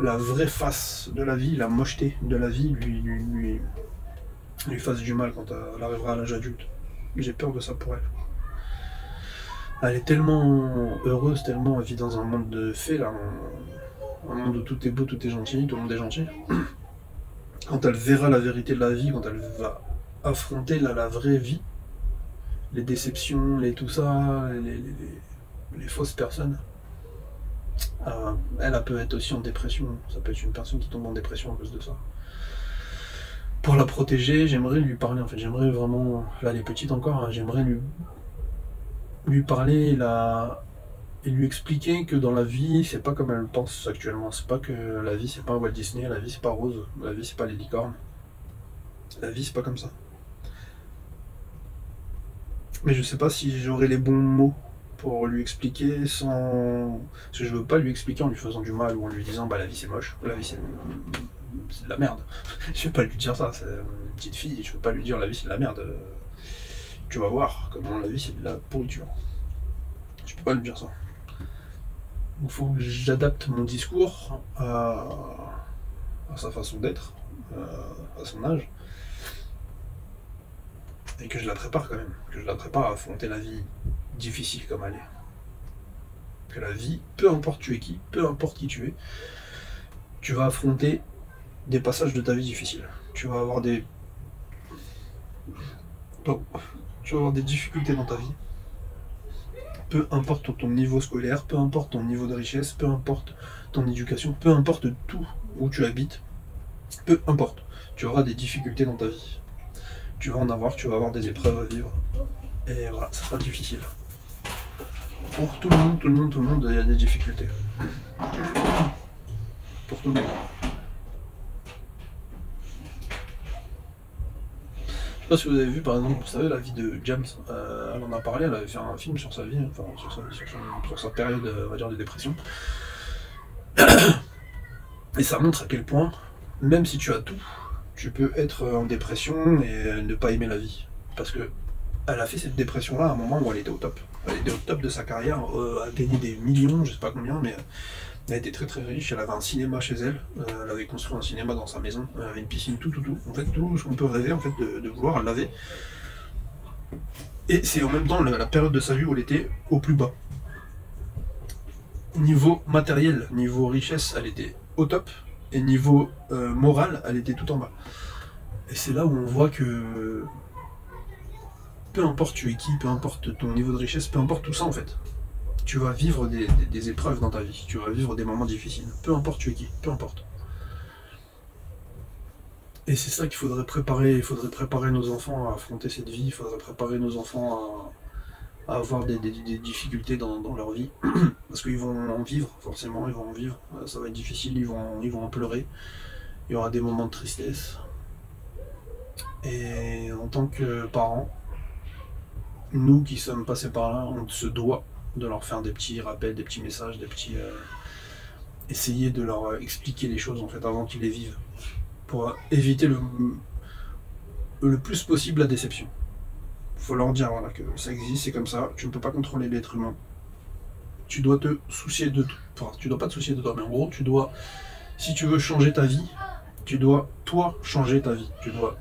[SPEAKER 1] la vraie face de la vie, la mocheté de la vie, lui fasse du mal quand elle arrivera à l'âge adulte. J'ai peur de ça pour elle. Elle est tellement heureuse, tellement elle vit dans un monde de fées, là, un monde où tout est beau, tout est gentil, tout le monde est gentil. Quand elle verra la vérité de la vie, quand elle va affronter la vraie vie, les déceptions, tout ça, les fausses personnes, elle peut être aussi en dépression. Ça peut être une personne qui tombe en dépression à cause de ça. Pour la protéger, j'aimerais lui parler, en fait, j'aimerais vraiment, là elle est petite encore, hein, j'aimerais lui parler et lui expliquer que dans la vie, c'est pas comme elle pense actuellement. C'est pas que la vie, c'est pas Walt Disney, la vie, c'est pas rose, la vie, c'est pas les licornes. La vie, c'est pas comme ça. Mais je sais pas si j'aurai les bons mots pour lui expliquer sans... Parce que je veux pas lui expliquer en lui faisant du mal ou en lui disant bah la vie c'est moche, la vie c'est de la merde. Je vais pas lui dire ça, c'est une petite fille, je veux pas lui dire la vie c'est de la merde. Tu vas voir comment la vie c'est de la pourriture. Je peux pas lui dire ça. Il faut que j'adapte mon discours à sa façon d'être, à son âge. Et que je la prépare quand même. Que je la prépare à affronter la vie difficile comme elle est. Que la vie, peu importe tu es qui, peu importe qui tu es, tu vas affronter des passages de ta vie difficiles. Tu vas avoir des difficultés dans ta vie. Peu importe ton niveau scolaire, peu importe ton niveau de richesse, peu importe ton éducation, peu importe tout où tu habites, peu importe, tu auras des difficultés dans ta vie. Tu vas avoir des épreuves à vivre. Et voilà, ça sera difficile. Pour tout le monde, il y a des difficultés. Pour tout le monde. Je sais pas si vous avez vu par exemple, vous savez la vie de James, elle en a parlé, elle avait fait un film sur sa vie, enfin sur sa période, on va dire, de dépression. Et ça montre à quel point, même si tu as tout, tu peux être en dépression et ne pas aimer la vie. Parce que elle a fait cette dépression-là à un moment où elle était au top. Elle était au top de sa carrière, elle a gagné des millions, je sais pas combien, mais elle était très très riche, elle avait un cinéma chez elle, elle avait construit un cinéma dans sa maison, elle avait une piscine, tout. En fait, tout ce qu'on peut rêver en fait, de vouloir, elle l'avait. Et c'est en même temps la période de sa vie où elle était au plus bas. Niveau matériel, niveau richesse, elle était au top, et niveau moral, elle était tout en bas. Et c'est là où on voit que peu importe tu es qui, peu importe ton niveau de richesse, peu importe tout ça en fait, tu vas vivre des épreuves dans ta vie, tu vas vivre des moments difficiles, peu importe tu es qui, peu importe. Et c'est ça qu'il faudrait préparer, il faudrait préparer nos enfants à affronter cette vie, il faudrait préparer nos enfants à avoir des difficultés dans leur vie, parce qu'ils vont en vivre, forcément, ils vont en vivre, ça va être difficile, ils vont en pleurer, il y aura des moments de tristesse. Et en tant que parents, nous qui sommes passés par là, on se doit de leur faire des petits rappels, des petits messages, essayer de leur expliquer les choses en fait avant qu'ils les vivent, pour éviter le plus possible la déception. Il faut leur dire voilà, que ça existe, c'est comme ça, tu ne peux pas contrôler l'être humain. Tu dois te soucier de tout. Enfin, tu dois pas te soucier de toi, mais en gros, si tu veux changer ta vie, tu dois, toi, changer ta vie. Tu dois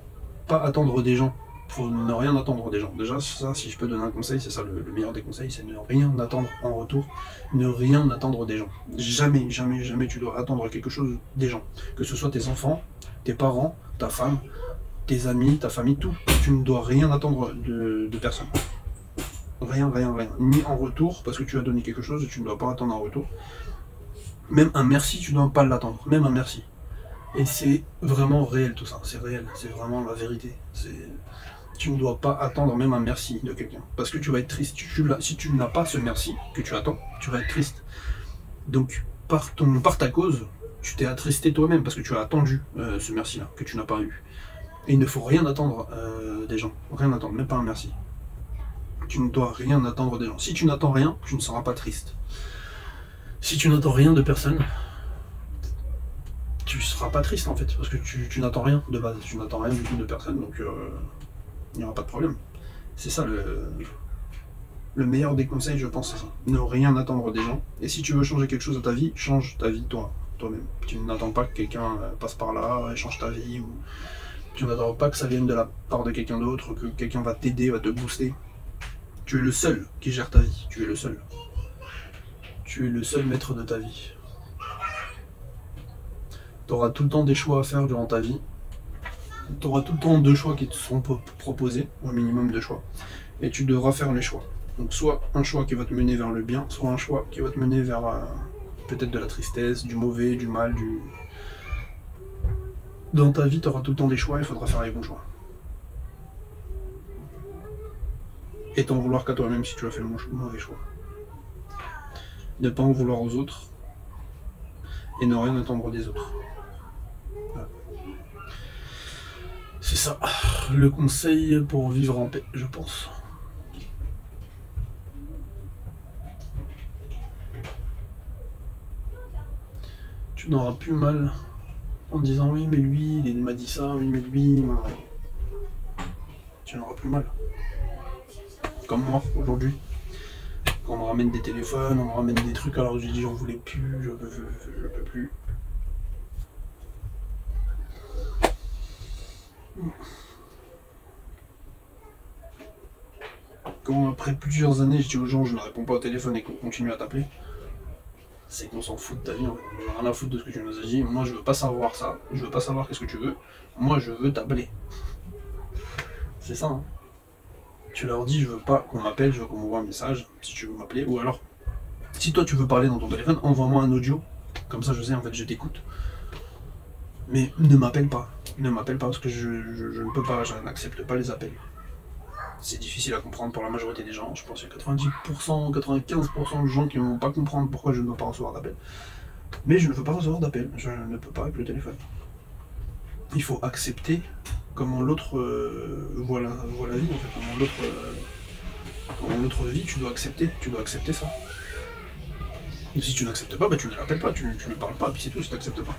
[SPEAKER 1] pas attendre des gens faut ne rien attendre des gens. Déjà, ça, si je peux donner un conseil, c'est ça le meilleur des conseils, c'est ne rien attendre en retour, ne rien attendre des gens. Jamais, jamais, jamais tu dois attendre quelque chose des gens. Que ce soit tes enfants, tes parents, ta femme, tes amis, ta famille, tout. Tu ne dois rien attendre de personne. Rien, rien, rien. Ni en retour, parce que tu as donné quelque chose et tu ne dois pas attendre en retour. Même un merci, tu ne dois pas l'attendre. Même un merci. Et c'est vraiment réel tout ça. C'est réel. C'est vraiment la vérité. Tu ne dois pas attendre même un merci de quelqu'un. Parce que tu vas être triste. Si tu n'as pas ce merci que tu attends, tu vas être triste. Donc, par ta cause, tu t'es attristé toi-même parce que tu as attendu ce merci-là, que tu n'as pas eu. Et il ne faut rien attendre des gens. Rien attendre, même pas un merci. Tu ne dois rien attendre des gens. Si tu n'attends rien, tu ne seras pas triste. Si tu n'attends rien de personne, tu seras pas triste en fait, parce que tu n'attends rien de base, tu n'attends rien du tout de personne, donc il n'y aura pas de problème. C'est ça le meilleur des conseils, je pense, c'est ça. Ne rien attendre des gens. Et si tu veux changer quelque chose à ta vie, change ta vie toi-même. Tu n'attends pas que quelqu'un passe par là et change ta vie, ou tu n'attends pas que ça vienne de la part de quelqu'un d'autre, que quelqu'un va t'aider, va te booster. Tu es le seul qui gère ta vie, tu es le seul. Tu es le seul maître de ta vie. Tu auras tout le temps des choix à faire durant ta vie. Tu auras tout le temps 2 choix qui te seront proposés, au minimum 2 choix. Et tu devras faire les choix. Donc soit un choix qui va te mener vers le bien, soit un choix qui va te mener vers peut-être de la tristesse, du mauvais, du mal, Dans ta vie, tu auras tout le temps des choix, il faudra faire les bons choix. Et t'en vouloir qu'à toi-même si tu as fait le mauvais choix. Ne pas en vouloir aux autres. Et ne rien attendre des autres. Voilà. C'est ça, le conseil pour vivre en paix, je pense. Tu n'auras plus mal en disant oui mais lui, il m'a dit ça, oui mais lui, tu n'auras plus mal. Comme moi, aujourd'hui. Quand on me ramène des téléphones, on me ramène des trucs, alors j'ai dit j'en voulais plus, je peux plus. Quand après plusieurs années je dis aux gens je ne réponds pas au téléphone et qu'on continue à t'appeler, c'est qu'on s'en fout de ta vie, on n'a rien à foutre de ce que tu nous as dit. Moi je veux pas savoir ça, je veux pas savoir qu'est-ce que tu veux, moi je veux t'appeler. C'est ça, hein. Tu leur dis je veux pas qu'on m'appelle, je veux qu'on m'envoie un message si tu veux m'appeler, ou alors si toi tu veux parler dans ton téléphone, envoie-moi un audio, comme ça je sais en fait je t'écoute. Mais ne m'appelle pas parce que je ne peux pas, je n'accepte pas les appels. C'est difficile à comprendre pour la majorité des gens, je pense qu'il y a 90%, 95% de gens qui ne vont pas comprendre pourquoi je ne dois pas recevoir d'appels. Mais je ne veux pas recevoir d'appels, je ne peux pas avec le téléphone. Il faut accepter comment l'autre voit la vie, en fait, comment l'autre vit, tu dois accepter ça. Et si tu n'acceptes pas, bah tu ne l'appelles pas, tu ne parles pas, puis c'est tout si tu n'acceptes pas.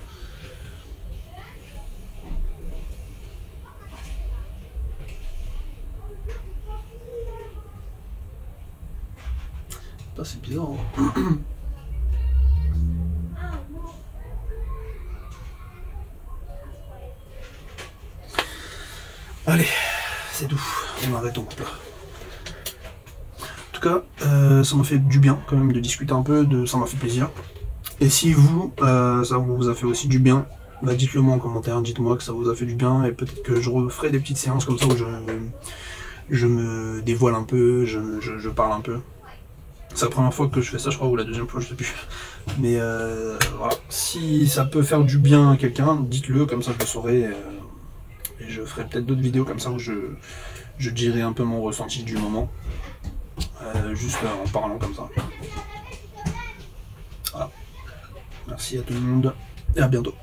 [SPEAKER 1] C'est bizarre, hein. Allez, c'est tout, on arrête, on coupe là. En tout cas, ça m'a fait du bien quand même de discuter un peu, ça m'a fait plaisir. Et si vous, ça vous a fait aussi du bien, bah dites-le moi en commentaire, dites-moi que ça vous a fait du bien, et peut-être que je referai des petites séances comme ça où je me dévoile un peu, je parle un peu. C'est la première fois que je fais ça, je crois, ou la deuxième fois, je sais plus. Mais voilà, si ça peut faire du bien à quelqu'un, dites-le, comme ça je le saurai. Et je ferai peut-être d'autres vidéos comme ça où je dirai un peu mon ressenti du moment. Juste en parlant comme ça. Voilà. Merci à tout le monde et à bientôt.